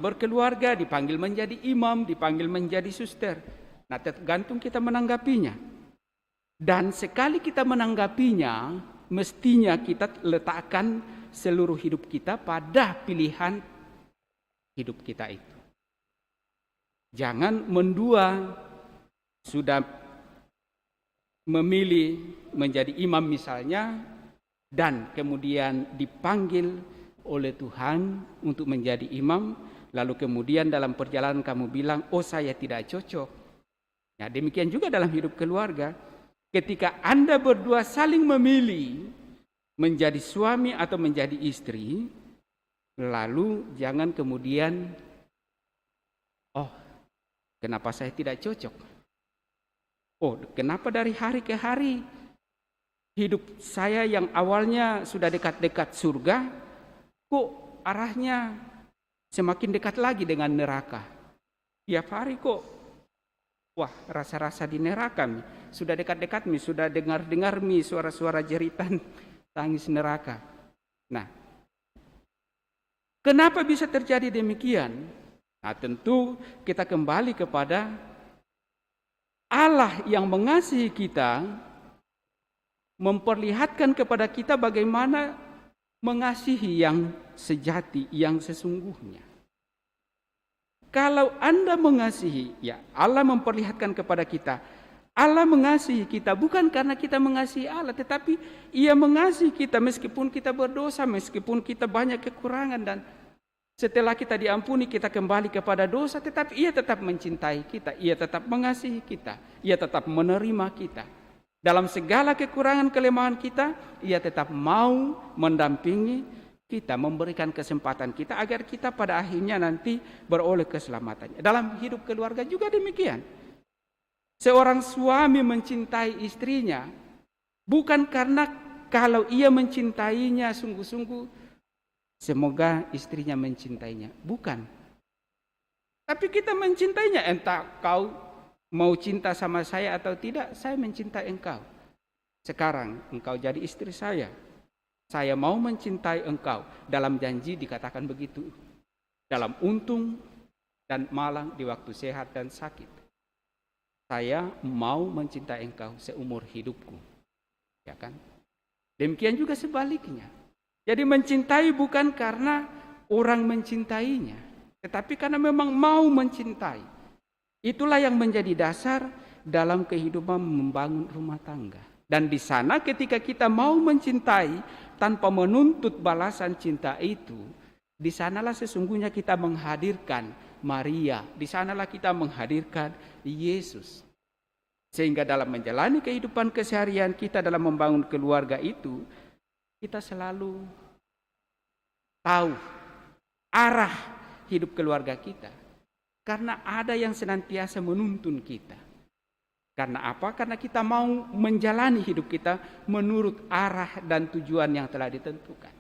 berkeluarga, dipanggil menjadi imam, dipanggil menjadi suster. Nah, tergantung kita menanggapinya. Dan sekali kita menanggapinya, mestinya kita letakkan seluruh hidup kita pada pilihan hidup kita itu. Jangan mendua, sudah memilih menjadi imam misalnya, dan kemudian dipanggil oleh Tuhan untuk menjadi imam, lalu kemudian dalam perjalanan kamu bilang, oh saya tidak cocok. Ya, demikian juga dalam hidup keluarga. Ketika Anda berdua saling memilih menjadi suami atau menjadi istri, lalu jangan kemudian, oh kenapa saya tidak cocok? Oh kenapa dari hari ke hari hidup saya yang awalnya sudah dekat-dekat surga, kok arahnya semakin dekat lagi dengan neraka? Tiap hari kok, wah rasa-rasa di neraka mi. Sudah dekat-dekat mi, sudah dengar-dengar mi suara-suara jeritan tangis neraka. Nah, kenapa bisa terjadi demikian? Nah, tentu kita kembali kepada Allah yang mengasihi kita, memperlihatkan kepada kita bagaimana mengasihi yang sejati, yang sesungguhnya. Kalau Anda mengasihi, ya Allah memperlihatkan kepada kita, Allah mengasihi kita bukan karena kita mengasihi Allah, tetapi Ia mengasihi kita meskipun kita berdosa, meskipun kita banyak kekurangan, dan setelah kita diampuni kita kembali kepada dosa, tetapi Ia tetap mencintai kita, Ia tetap mengasihi kita, Ia tetap menerima kita. Dalam segala kekurangan kelemahan kita, Ia tetap mau mendampingi kita, memberikan kesempatan kita agar kita pada akhirnya nanti beroleh keselamatannya. Dalam hidup keluarga juga demikian. Seorang suami mencintai istrinya bukan karena kalau ia mencintainya sungguh-sungguh semoga istrinya mencintainya, bukan. Tapi kita mencintainya, entah kau mau cinta sama saya atau tidak, saya mencintai engkau. Sekarang engkau jadi istri saya. saya mau mencintai engkau. Dalam janji dikatakan begitu. Dalam untung dan malang, di waktu sehat dan sakit. Saya mau mencintai engkau seumur hidupku. Ya kan? Demikian juga sebaliknya. Jadi mencintai bukan karena orang mencintainya, tetapi karena memang mau mencintai. Itulah yang menjadi dasar dalam kehidupan membangun rumah tangga. Dan di sana ketika kita mau mencintai tanpa menuntut balasan cinta itu, di sanalah sesungguhnya kita menghadirkan Maria, di sanalah kita menghadirkan Yesus. Sehingga dalam menjalani kehidupan keseharian kita dalam membangun keluarga itu, kita selalu tahu arah hidup keluarga kita. Karena ada yang senantiasa menuntun kita. Karena apa? Karena kita mau menjalani hidup kita menurut arah dan tujuan yang telah ditentukan.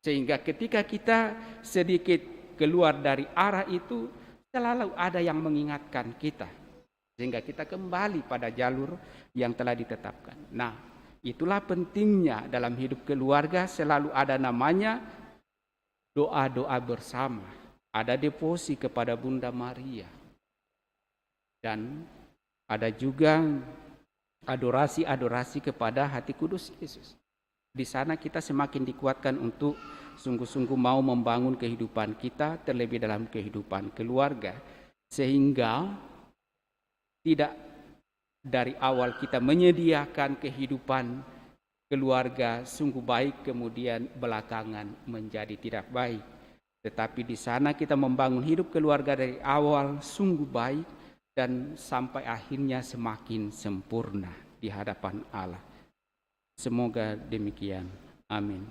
Sehingga ketika kita sedikit keluar dari arah itu, selalu ada yang mengingatkan kita. Sehingga kita kembali pada jalur yang telah ditetapkan. Nah, itulah pentingnya dalam hidup keluarga selalu ada namanya doa-doa bersama. Ada devosi kepada Bunda Maria. Dan ada juga adorasi-adorasi kepada hati kudus Yesus. Di sana kita semakin dikuatkan untuk sungguh-sungguh mau membangun kehidupan kita, terlebih dalam kehidupan keluarga. Sehingga tidak dari awal kita menyediakan kehidupan keluarga sungguh baik, kemudian belakangan menjadi tidak baik. Tetapi di sana kita membangun hidup keluarga dari awal sungguh baik dan sampai akhirnya semakin sempurna di hadapan Allah. Semoga demikian. Amin.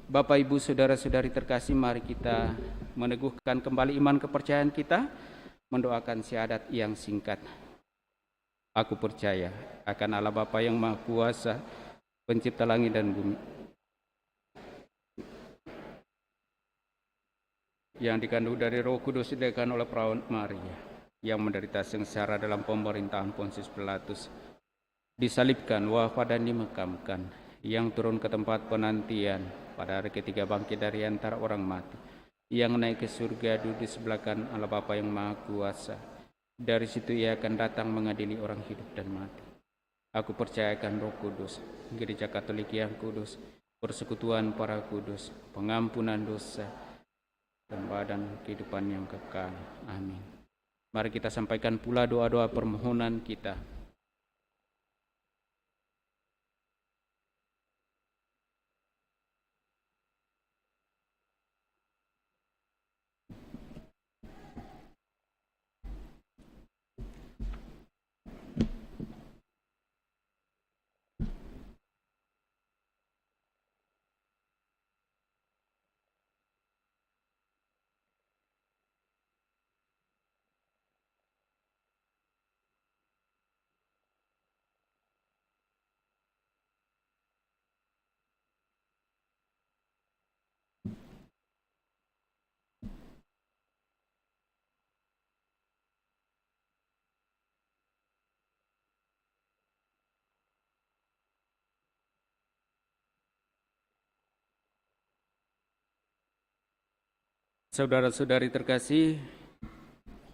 Bapak, Ibu, saudara-saudari terkasih, mari kita meneguhkan kembali iman kepercayaan kita, mendoakan syahadat yang singkat. Aku percaya akan Allah Bapa yang Maha Kuasa, pencipta langit dan bumi, yang dikandung dari Roh Kudus, dilahirkan oleh perawan Maria, yang menderita sengsara dalam pemerintahan Pontius Pilatus, disalibkan, wafat dan dimakamkan, yang turun ke tempat penantian, pada hari ketiga bangkit dari antara orang mati, yang naik ke surga, duduk di sebelah kanan Allah Bapa yang Maha Kuasa. Dari situ ia akan datang mengadili orang hidup dan mati. Aku percayakan Roh Kudus, Gereja Katolik yang kudus, persekutuan para kudus, pengampunan dosa, dan badan kehidupan yang kekal. Amin. Mari kita sampaikan pula doa-doa permohonan kita. Saudara-saudari terkasih,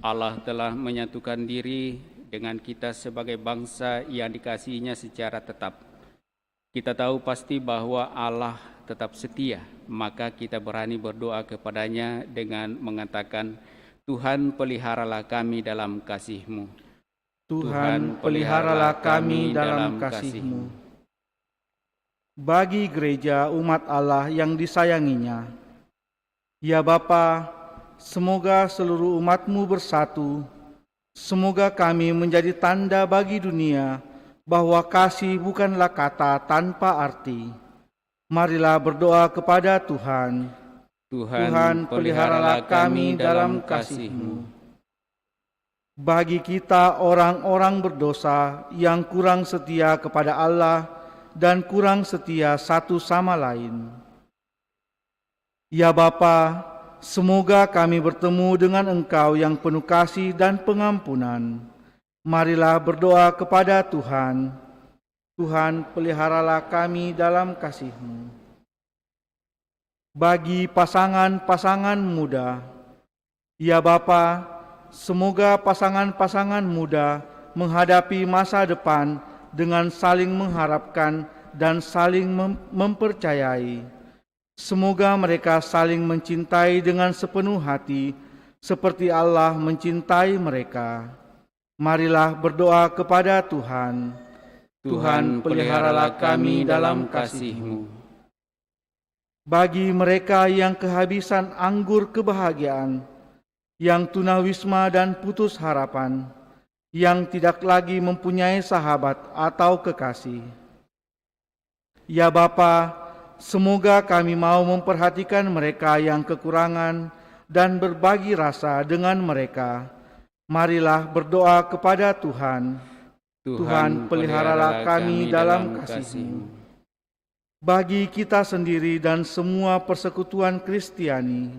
Allah telah menyatukan diri dengan kita sebagai bangsa yang dikasihinya secara tetap. Kita tahu pasti bahwa Allah tetap setia, maka kita berani berdoa kepadanya dengan mengatakan, Tuhan, peliharalah kami dalam kasih-Mu. Tuhan, peliharalah kami dalam kasih-Mu. Bagi gereja umat Allah yang disayanginya, ya Bapa, semoga seluruh umat-Mu bersatu. Semoga kami menjadi tanda bagi dunia bahwa kasih bukanlah kata tanpa arti. Marilah berdoa kepada Tuhan. Tuhan, peliharalah kami dalam kasih-Mu. Bagi kita orang-orang berdosa yang kurang setia kepada Allah dan kurang setia satu sama lain, ya Bapa, semoga kami bertemu dengan Engkau yang penuh kasih dan pengampunan. Marilah berdoa kepada Tuhan. Tuhan, peliharalah kami dalam kasih-Mu. Bagi pasangan-pasangan muda, ya Bapa, semoga pasangan-pasangan muda menghadapi masa depan dengan saling mengharapkan dan saling mempercayai. Semoga mereka saling mencintai dengan sepenuh hati, seperti Allah mencintai mereka. Marilah berdoa kepada Tuhan. Tuhan, peliharalah kami dalam kasih-Mu. Bagi mereka yang kehabisan anggur kebahagiaan, yang tunawisma dan putus harapan, yang tidak lagi mempunyai sahabat atau kekasih. Ya Bapa, semoga kami mau memperhatikan mereka yang kekurangan dan berbagi rasa dengan mereka. Marilah berdoa kepada Tuhan. Tuhan, peliharalah kami dalam kasih-Mu. Bagi kita sendiri dan semua persekutuan Kristiani,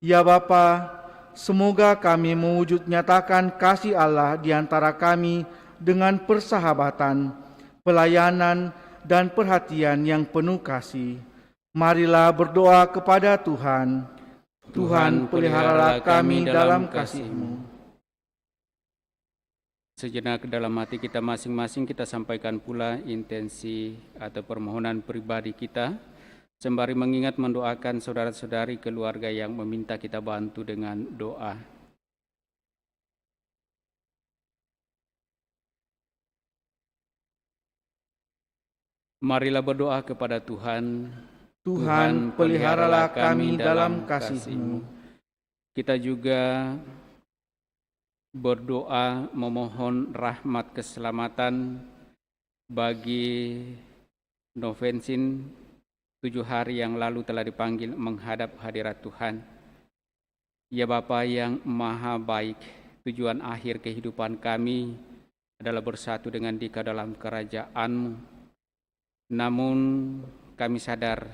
ya Bapa, semoga kami mewujud nyatakan kasih Allah di antara kami dengan persahabatan, pelayanan, dan perhatian yang penuh kasih. Marilah berdoa kepada Tuhan. Tuhan, peliharalah kami dalam kasih-Mu. Sejenak dalam hati kita masing-masing kita sampaikan pula intensi atau permohonan pribadi kita, sembari mengingat mendoakan saudara-saudari keluarga yang meminta kita bantu dengan doa. Marilah berdoa kepada Tuhan. Tuhan, peliharalah kami dalam kasih-Mu. Kita juga berdoa memohon rahmat keselamatan bagi Novensin 7 hari yang lalu telah dipanggil menghadap hadirat Tuhan. Ya Bapa yang maha baik, tujuan akhir kehidupan kami adalah bersatu dengan Dikau dalam kerajaan-Mu. Namun kami sadar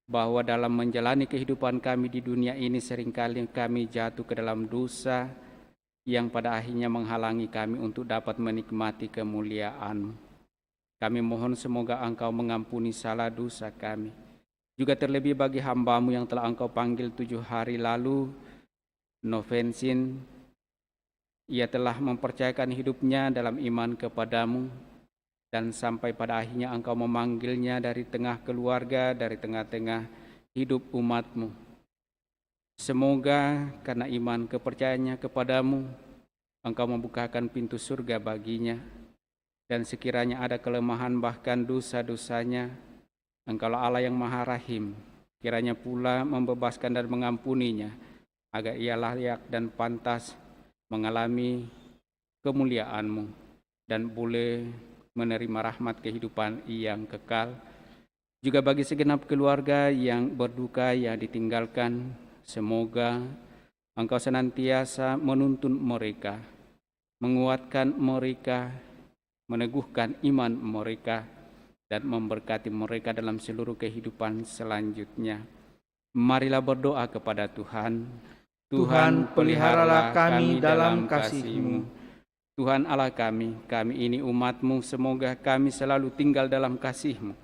bahwa dalam menjalani kehidupan kami di dunia ini seringkali kami jatuh ke dalam dosa yang pada akhirnya menghalangi kami untuk dapat menikmati kemuliaan. Kami mohon semoga Engkau mengampuni salah dosa kami. Juga terlebih bagi hamba-Mu yang telah Engkau panggil 7 hari lalu, Novensin, ia telah mempercayakan hidupnya dalam iman kepada-Mu, dan sampai pada akhirnya Engkau memanggilnya dari tengah keluarga, dari tengah-tengah hidup umat-Mu. Semoga karena iman kepercayaannya kepada-Mu, Engkau membukakan pintu surga baginya, dan sekiranya ada kelemahan bahkan dosa-dosanya, Engkaulah Allah yang Maha Rahim, kiranya pula membebaskan dan mengampuninya, agar ia layak dan pantas mengalami kemuliaan-Mu, dan boleh menerima rahmat kehidupan yang kekal. Juga bagi segenap keluarga yang berduka yang ditinggalkan, semoga Engkau senantiasa menuntun mereka, menguatkan mereka, meneguhkan iman mereka, dan memberkati mereka dalam seluruh kehidupan selanjutnya. Marilah berdoa kepada Tuhan. Tuhan, peliharalah kami dalam kasih-Mu. Tuhan Allah kami ini umat-Mu, semoga kami selalu tinggal dalam kasih-Mu,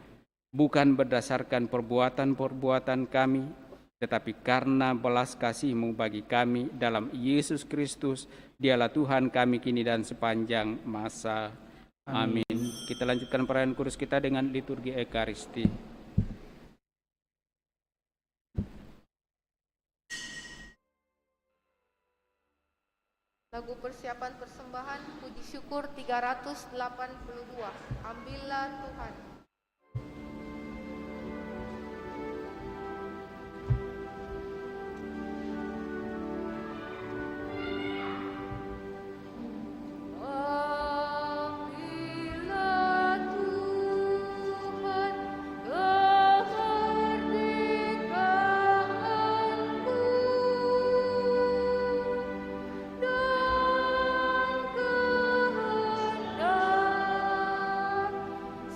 bukan berdasarkan perbuatan-perbuatan kami, tetapi karena belas kasih-Mu bagi kami dalam Yesus Kristus, Dialah Tuhan kami kini dan sepanjang masa. Amin. Kita lanjutkan perayaan kudus kita dengan liturgi Ekaristi. Lagu persiapan persembahan puji syukur 382. Ambillah Tuhan.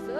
So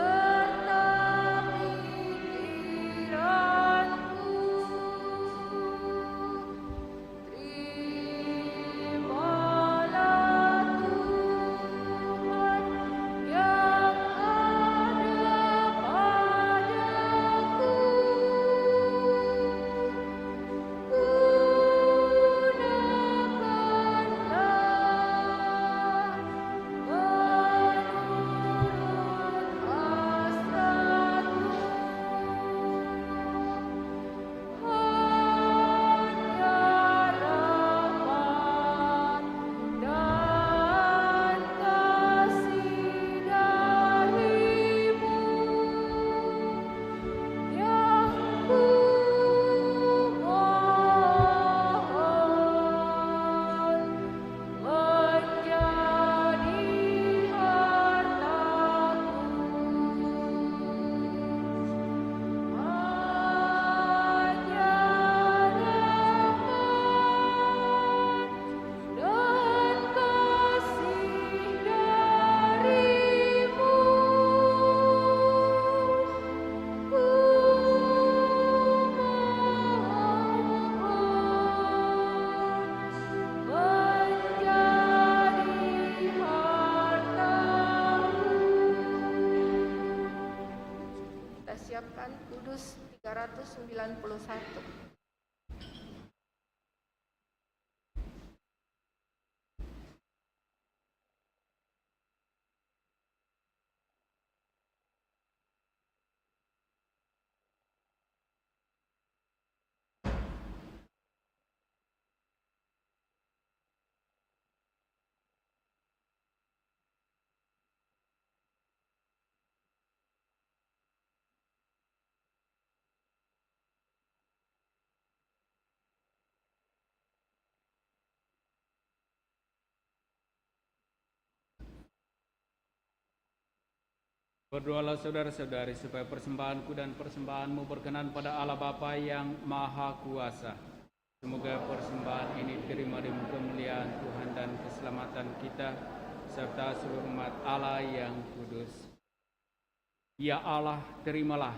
Tuhan Kudus 391. Berdoalah saudara-saudari supaya persembahanku dan persembahanmu berkenan pada Allah Bapa yang Maha Kuasa. Semoga persembahan ini diterima demi kemuliaan Tuhan dan keselamatan kita, serta seluruh umat Allah yang kudus. Ya Allah, terimalah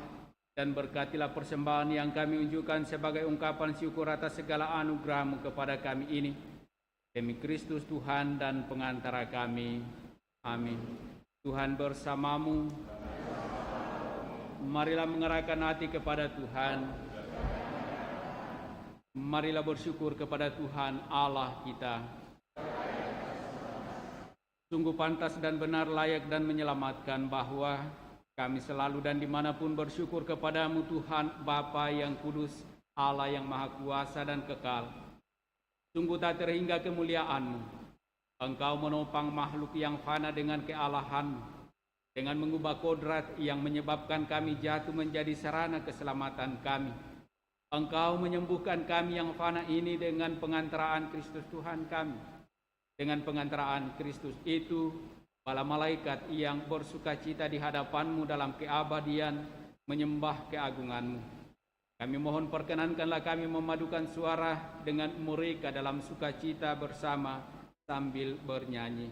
dan berkatilah persembahan yang kami unjukkan sebagai ungkapan syukur atas segala anugerah-Mu kepada kami ini. Demi Kristus Tuhan dan pengantara kami. Amin. Tuhan bersamamu. Marilah mengerahkan hati kepada Tuhan. Marilah bersyukur kepada Tuhan Allah kita. Sungguh pantas dan benar, layak dan menyelamatkan bahwa kami selalu dan dimanapun bersyukur kepadamu Tuhan Bapa yang kudus, Allah yang maha kuasa dan kekal. Sungguh tak terhingga kemuliaan-Mu. Engkau menopang makhluk yang fana dengan kealahan-Mu, dengan mengubah kodrat yang menyebabkan kami jatuh menjadi sarana keselamatan kami. Engkau menyembuhkan kami yang fana ini dengan pengantaraan Kristus Tuhan kami. Dengan pengantaraan Kristus itu, para malaikat yang bersukacita di hadapan-Mu dalam keabadian menyembah keagungan-Mu. Kami mohon perkenankanlah kami memadukan suara dengan mereka dalam sukacita bersama sambil bernyanyi.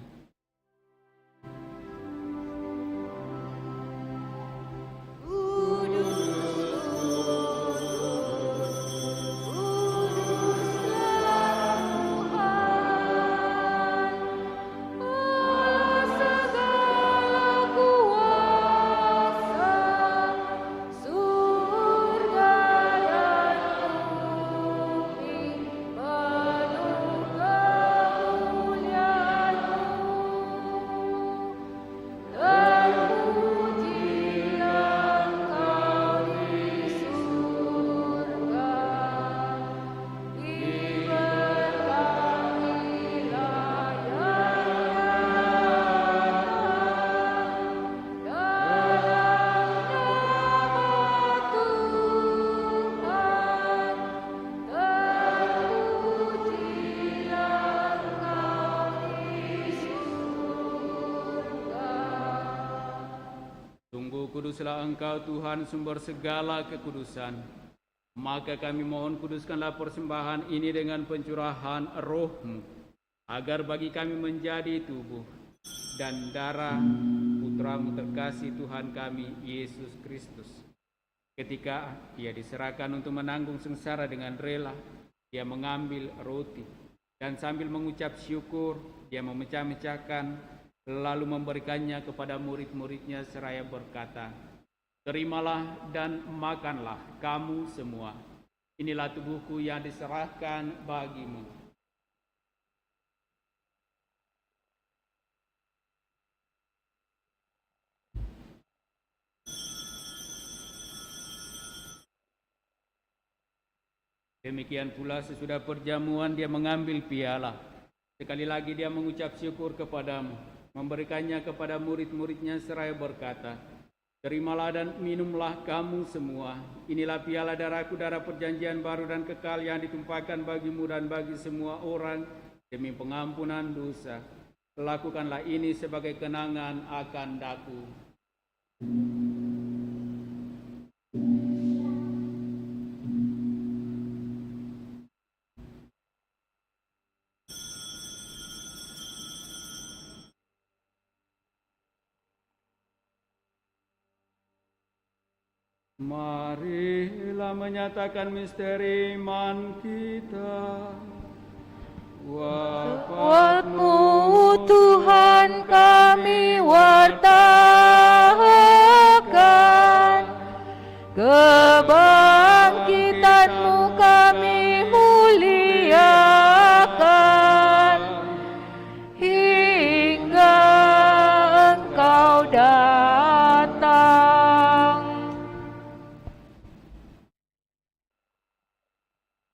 Kuduslah Engkau Tuhan sumber segala kekudusan. Maka kami mohon kuduskanlah persembahan ini dengan pencurahan Roh-Mu, agar bagi kami menjadi tubuh dan darah Putra-Mu terkasih Tuhan kami, Yesus Kristus. Ketika Ia diserahkan untuk menanggung sengsara dengan rela, Dia mengambil roti, dan sambil mengucap syukur, Dia memecah-mecahkan, lalu memberikannya kepada murid-muridnya seraya berkata, "Terimalah dan makanlah kamu semua. Inilah tubuhku yang diserahkan bagimu." Demikian pula sesudah perjamuan Dia mengambil piala. Sekali lagi Dia mengucap syukur kepadamu, memberikannya kepada murid-muridnya seraya berkata, "Terimalah dan minumlah kamu semua. Inilah piala darahku, darah perjanjian baru dan kekal yang ditumpahkan bagimu dan bagi semua orang demi pengampunan dosa. Lakukanlah ini sebagai kenangan akan daku." Marilah menyatakan misteri iman kita. Wafatmu Tuhan kami wartakan,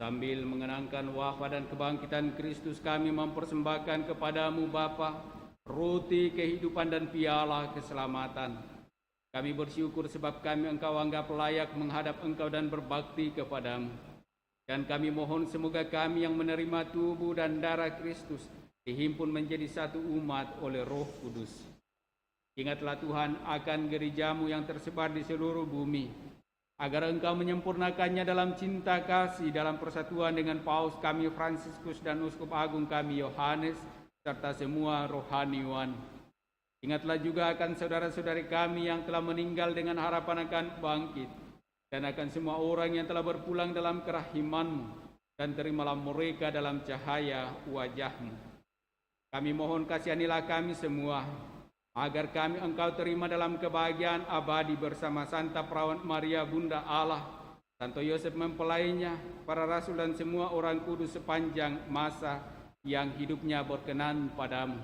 Sambil mengenangkan wafat dan kebangkitan Kristus, kami mempersembahkan kepadamu Bapa roti kehidupan dan piala keselamatan. Kami bersyukur sebab kami Engkau anggap layak menghadap Engkau dan berbakti kepadamu. Dan kami mohon semoga kami yang menerima tubuh dan darah Kristus dihimpun menjadi satu umat oleh Roh Kudus. Ingatlah Tuhan akan gerejamu yang tersebar di seluruh bumi, agar Engkau menyempurnakannya dalam cinta kasih dalam persatuan dengan Paus kami Fransiskus dan Uskup Agung kami Yohanes, serta semua rohaniwan. Ingatlah juga akan saudara-saudari kami yang telah meninggal dengan harapan akan bangkit, dan akan semua orang yang telah berpulang dalam kerahiman-Mu, dan terimalah mereka dalam cahaya wajah-Mu. Kami mohon kasihanilah kami semua, agar kami Engkau terima dalam kebahagiaan abadi bersama Santa Perawan Maria Bunda Allah, Santo Yosef mempelainya, para rasul dan semua orang kudus sepanjang masa yang hidupnya berkenan padamu.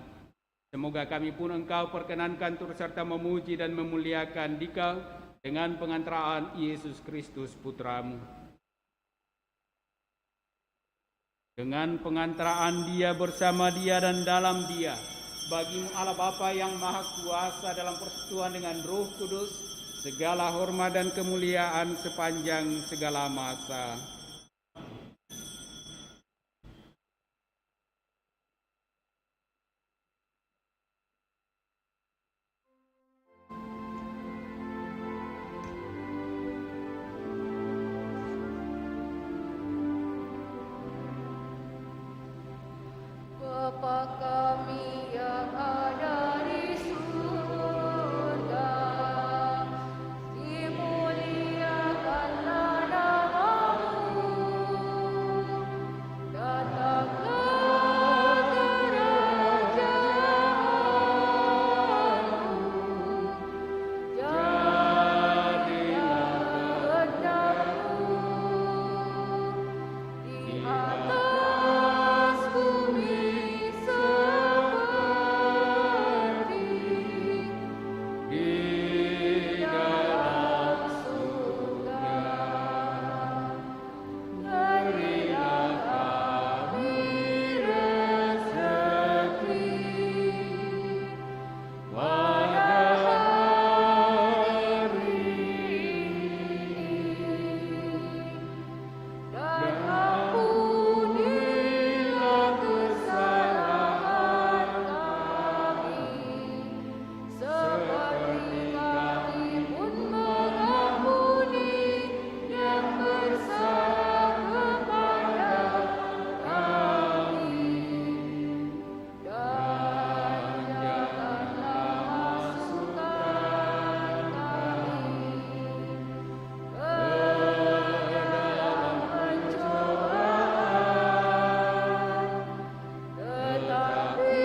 Semoga kami pun Engkau perkenankan turut serta memuji dan memuliakan Dikau dengan pengantaraan Yesus Kristus Putramu. Dengan pengantaraan Dia, bersama Dia dan dalam Dia, bagimu Allah Bapa yang Maha Kuasa dalam persekutuan dengan Roh Kudus, segala hormat dan kemuliaan sepanjang segala masa. Bapa kami yang ada di surga, dimuliakanlah nama-Mu, datanglah kerajaan-Mu, jadilah kehendak-Mu di atas bumi seperti di dalam surga. Berilah kami rezeki pada hari ini, dan ampunilah kesalahan kami, seperti kami pun mengampuni yang bersalah kepada kami. Dan janganlah masukkan kami ke dalam pencobaan, tetapi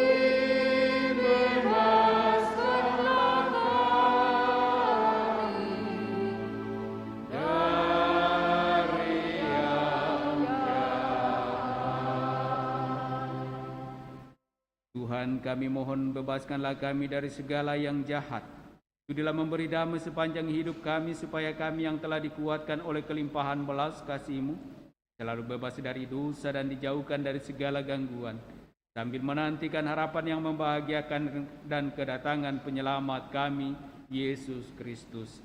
bebaskanlah kami dari yang jahat. Tuhan, kami mohon bebaskanlah kami dari segala yang jahat. Sudilah memberi damai sepanjang hidup kami, supaya kami yang telah dikuatkan oleh kelimpahan belas kasih-Mu selalu bebas dari dosa dan dijauhkan dari segala gangguan, sambil menantikan harapan yang membahagiakan dan kedatangan penyelamat kami, Yesus Kristus.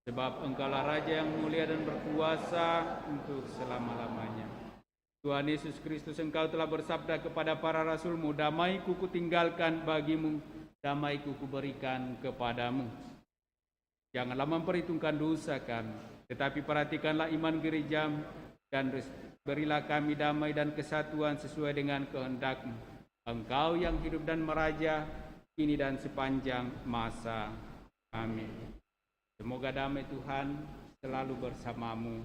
Sebab Engkaulah Raja yang mulia dan berkuasa untuk selama-lamanya. Tuhan Yesus Kristus, Engkau telah bersabda kepada para rasul-Mu, damai-Ku kutinggalkan bagimu, damai-Ku kuberikan kepadamu. Janganlah memperhitungkan dosa kami, tetapi perhatikanlah iman gereja-Mu, dan berilah kami damai dan kesatuan sesuai dengan kehendak-Mu. Engkau yang hidup dan meraja kini dan sepanjang masa. Amin. Semoga damai Tuhan selalu bersamamu.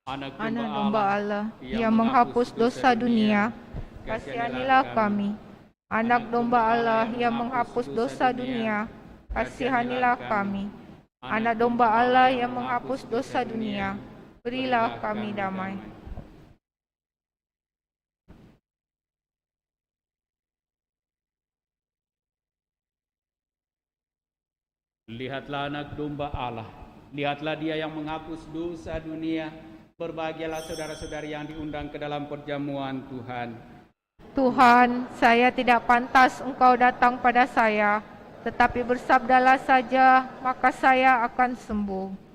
Anak Anak domba Allah yang menghapus dosa dunia, kasihanilah kami. Anak domba Allah yang menghapus dosa dunia, kasihanilah kami. Anak domba Allah yang menghapus dosa dunia, berilah kami damai. Lihatlah anak domba Allah, lihatlah dia yang menghapus dosa dunia. Berbahagialah saudara-saudari yang diundang ke dalam perjamuan Tuhan. Tuhan, saya tidak pantas Engkau datang pada saya, tetapi bersabdalah saja, maka saya akan sembuh.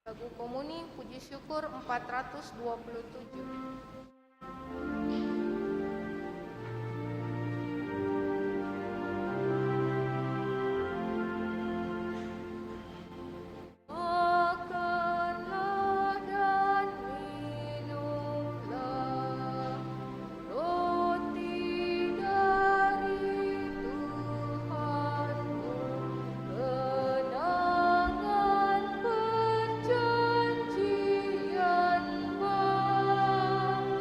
Lagu Komuni Puji Syukur 427. Perjanjian baru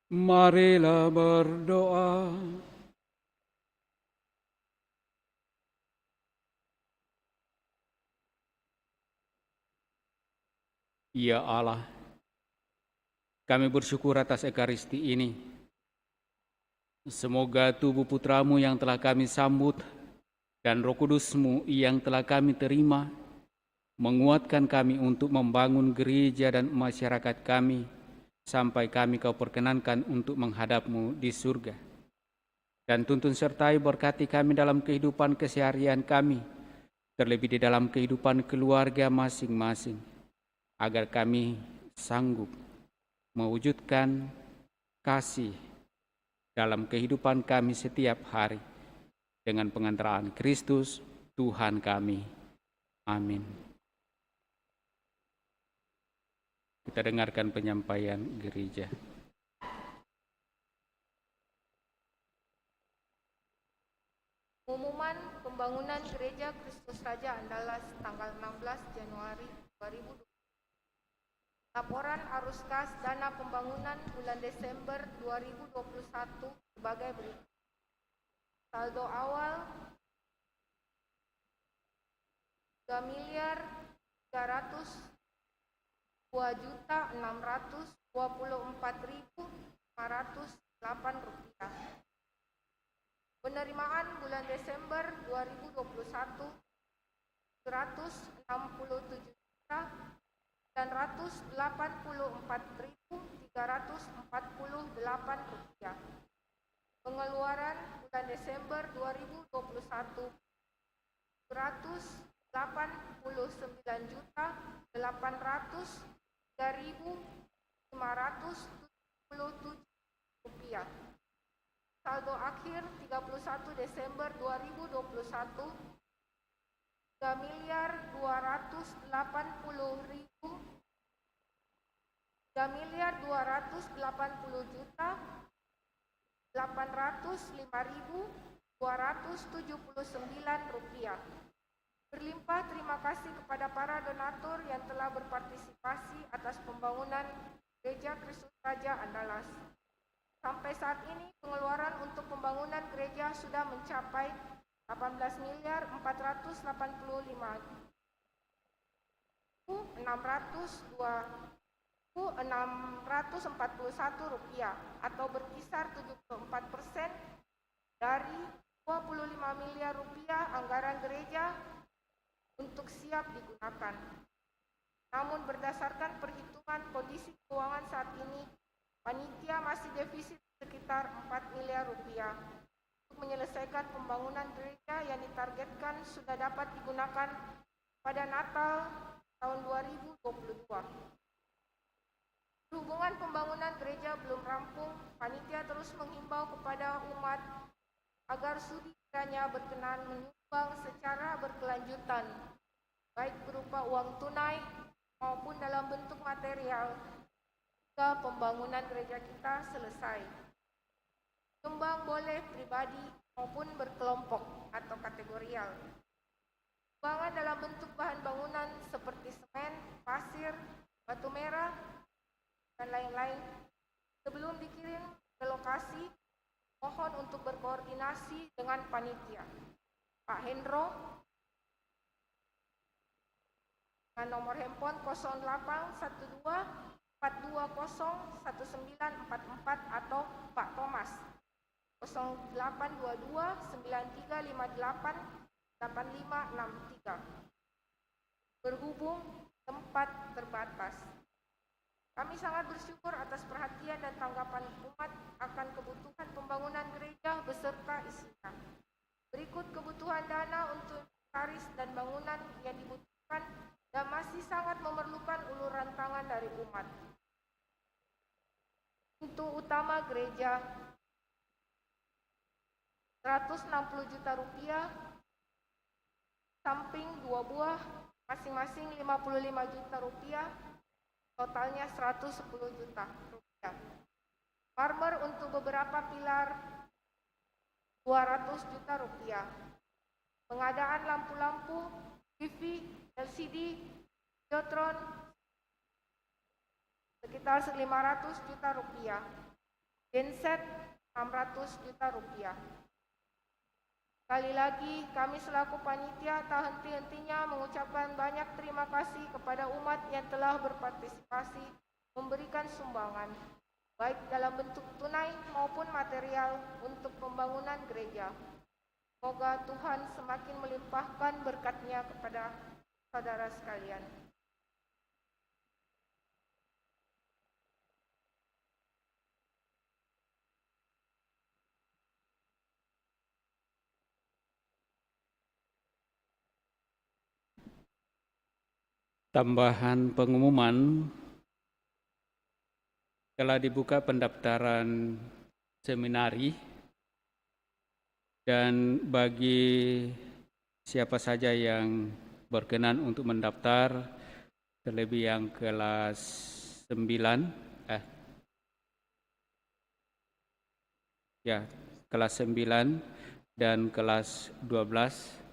Marilah berdoa. Ya Allah, kami bersyukur atas Ekaristi ini. Semoga tubuh Putramu yang telah kami sambut dan Roh Kudus-Mu yang telah kami terima menguatkan kami untuk membangun gereja dan masyarakat kami sampai kami Kau perkenankan untuk menghadap-Mu di surga. Dan tuntun sertai berkati kami dalam kehidupan keseharian kami, terlebih di dalam kehidupan keluarga masing-masing, agar kami sanggup mewujudkan kasih dalam kehidupan kami setiap hari dengan pengantaraan Kristus Tuhan kami. Amin. Kita dengarkan penyampaian gereja. Pengumuman pembangunan Gereja Kristus Raja Andalas tanggal 16 Januari 2020. Laporan arus kas dana pembangunan bulan Desember 2021 sebagai berikut. Saldo awal 3.206.524.508 rupiah. Penerimaan bulan Desember 2021 167.984.348 rupiah. Pengeluaran bulan Desember 2021 189.803.577 rupiah. Saldo akhir 31 Desember 2021 3.280.805.279 rupiah. Berlimpah terima kasih kepada para donatur yang telah berpartisipasi atas pembangunan Gereja Kristus Raja Andalas. Sampai saat ini pengeluaran untuk pembangunan gereja sudah mencapai 18.485.641 rupiah atau berkisar 74% dari 25 miliar rupiah anggaran gereja untuk siap digunakan. Namun berdasarkan perhitungan kondisi keuangan saat ini, panitia masih defisit sekitar 4 miliar rupiah untuk menyelesaikan pembangunan gereja yang ditargetkan sudah dapat digunakan pada Natal tahun 2022. Berhubungan pembangunan gereja belum rampung, panitia terus menghimbau kepada umat agar sudi kiranya berkenan menyumbang secara berkelanjutan, baik berupa uang tunai maupun dalam bentuk material, hingga pembangunan gereja kita selesai. Sumbang boleh pribadi maupun berkelompok atau kategorial. Sumbangan dalam bentuk bahan bangunan seperti semen, pasir, batu merah, dan lain-lain. Sebelum dikirim ke lokasi, mohon untuk berkoordinasi dengan panitia. Pak Hendro dengan nomor handphone 0812-420-1944 atau Pak Thomas 0822-9358-8563. Berhubung tempat terbatas. Kami sangat bersyukur atas perhatian dan tanggapan umat akan kebutuhan pembangunan gereja beserta isinya. Berikut kebutuhan dana untuk inventaris dan bangunan yang dibutuhkan dan masih sangat memerlukan uluran tangan dari umat. Pintu utama gereja 160 juta rupiah, samping 2 buah, masing-masing 55 juta rupiah, totalnya 110 juta rupiah. Marmer untuk beberapa pilar 200 juta rupiah. Pengadaan lampu-lampu, TV, LCD, videotron sekitar 500 juta rupiah. genset 600 juta rupiah. Sekali lagi, kami selaku panitia tak henti-hentinya mengucapkan banyak terima kasih kepada umat yang telah berpartisipasi memberikan sumbangan, baik dalam bentuk tunai maupun material untuk pembangunan gereja. Semoga Tuhan semakin melimpahkan berkat-Nya kepada saudara sekalian. Tambahan pengumuman, telah dibuka pendaftaran seminari dan bagi siapa saja yang berkenan untuk mendaftar, terlebih yang kelas 9, kelas 9 dan kelas 12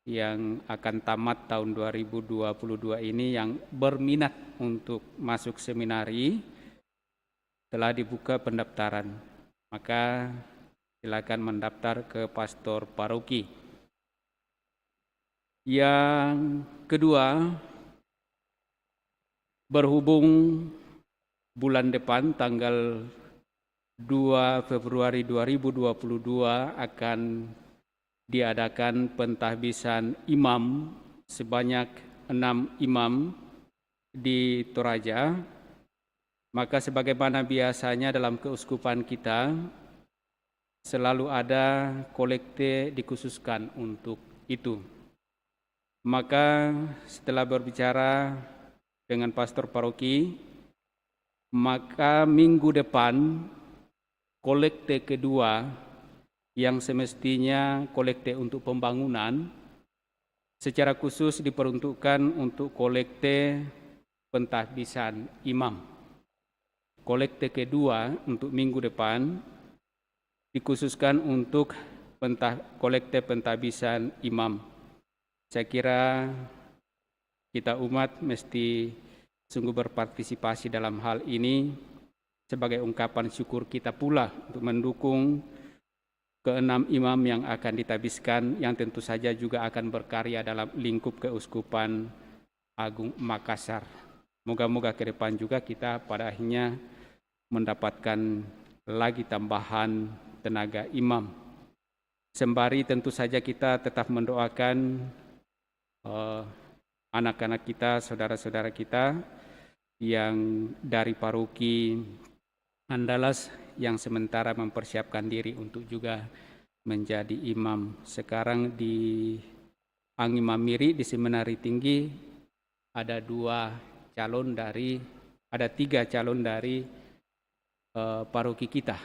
yang akan tamat tahun 2022 ini yang berminat untuk masuk seminari, telah dibuka pendaftaran. Maka silakan mendaftar ke pastor paroki. Yang kedua, berhubung bulan depan tanggal 2 Februari 2022 akan diadakan pentahbisan imam sebanyak 6 imam di Toraja, maka sebagaimana biasanya dalam keuskupan kita selalu ada kolekte dikhususkan untuk itu. Maka setelah berbicara dengan pastor paroki, maka minggu depan kolekte kedua yang semestinya kolekte untuk pembangunan secara khusus diperuntukkan untuk kolekte pentahbisan imam. Kolekte kedua untuk minggu depan dikhususkan untuk kolekte pentahbisan imam. Saya kira kita umat mesti sungguh berpartisipasi dalam hal ini sebagai ungkapan syukur kita pula untuk mendukung ke-6 imam yang akan ditahbiskan, yang tentu saja juga akan berkarya dalam lingkup Keuskupan Agung Makassar. Moga-moga ke depan juga kita pada akhirnya mendapatkan lagi tambahan tenaga imam. Sembari tentu saja kita tetap mendoakan anak-anak kita, saudara-saudara kita yang dari paroki Andalas yang sementara mempersiapkan diri untuk juga menjadi imam. Sekarang di Angimamiri di Seminari Tinggi ada 3 calon dari paroki kita.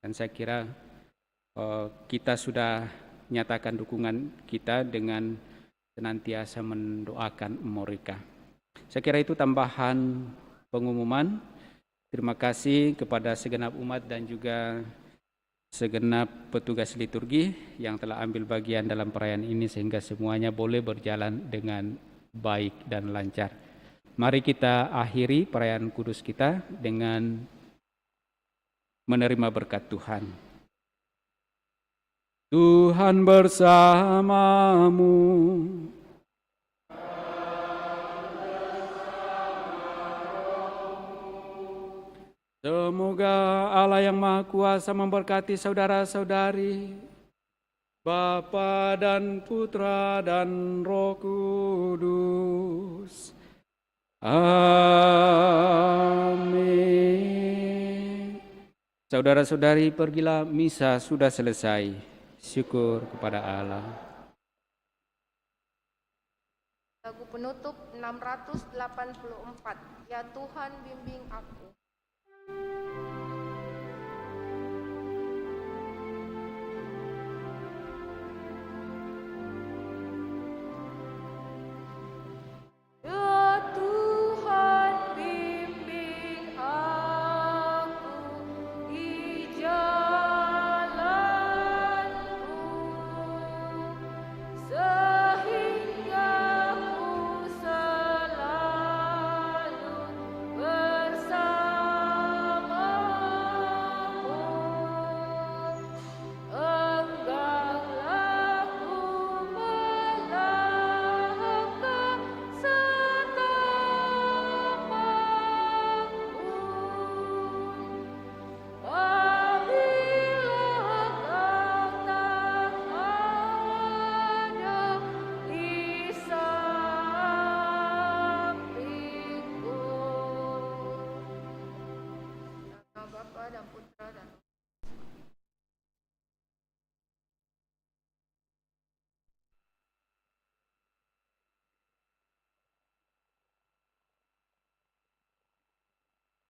Dan saya kira kita sudah nyatakan dukungan kita dengan senantiasa mendoakan mereka. Saya kira itu tambahan pengumuman. Terima kasih kepada segenap umat dan juga segenap petugas liturgi yang telah ambil bagian dalam perayaan ini sehingga semuanya boleh berjalan dengan baik dan lancar. Mari kita akhiri perayaan kudus kita dengan menerima berkat Tuhan. Tuhan bersamamu. Semoga Allah yang Maha Kuasa memberkati saudara-saudari, Bapa dan Putra dan Roh Kudus. Amin. Saudara-saudari, pergilah, misa sudah selesai. Syukur kepada Allah. Lagu penutup 684, Ya Tuhan bimbing aku. Bersama dan Putra dan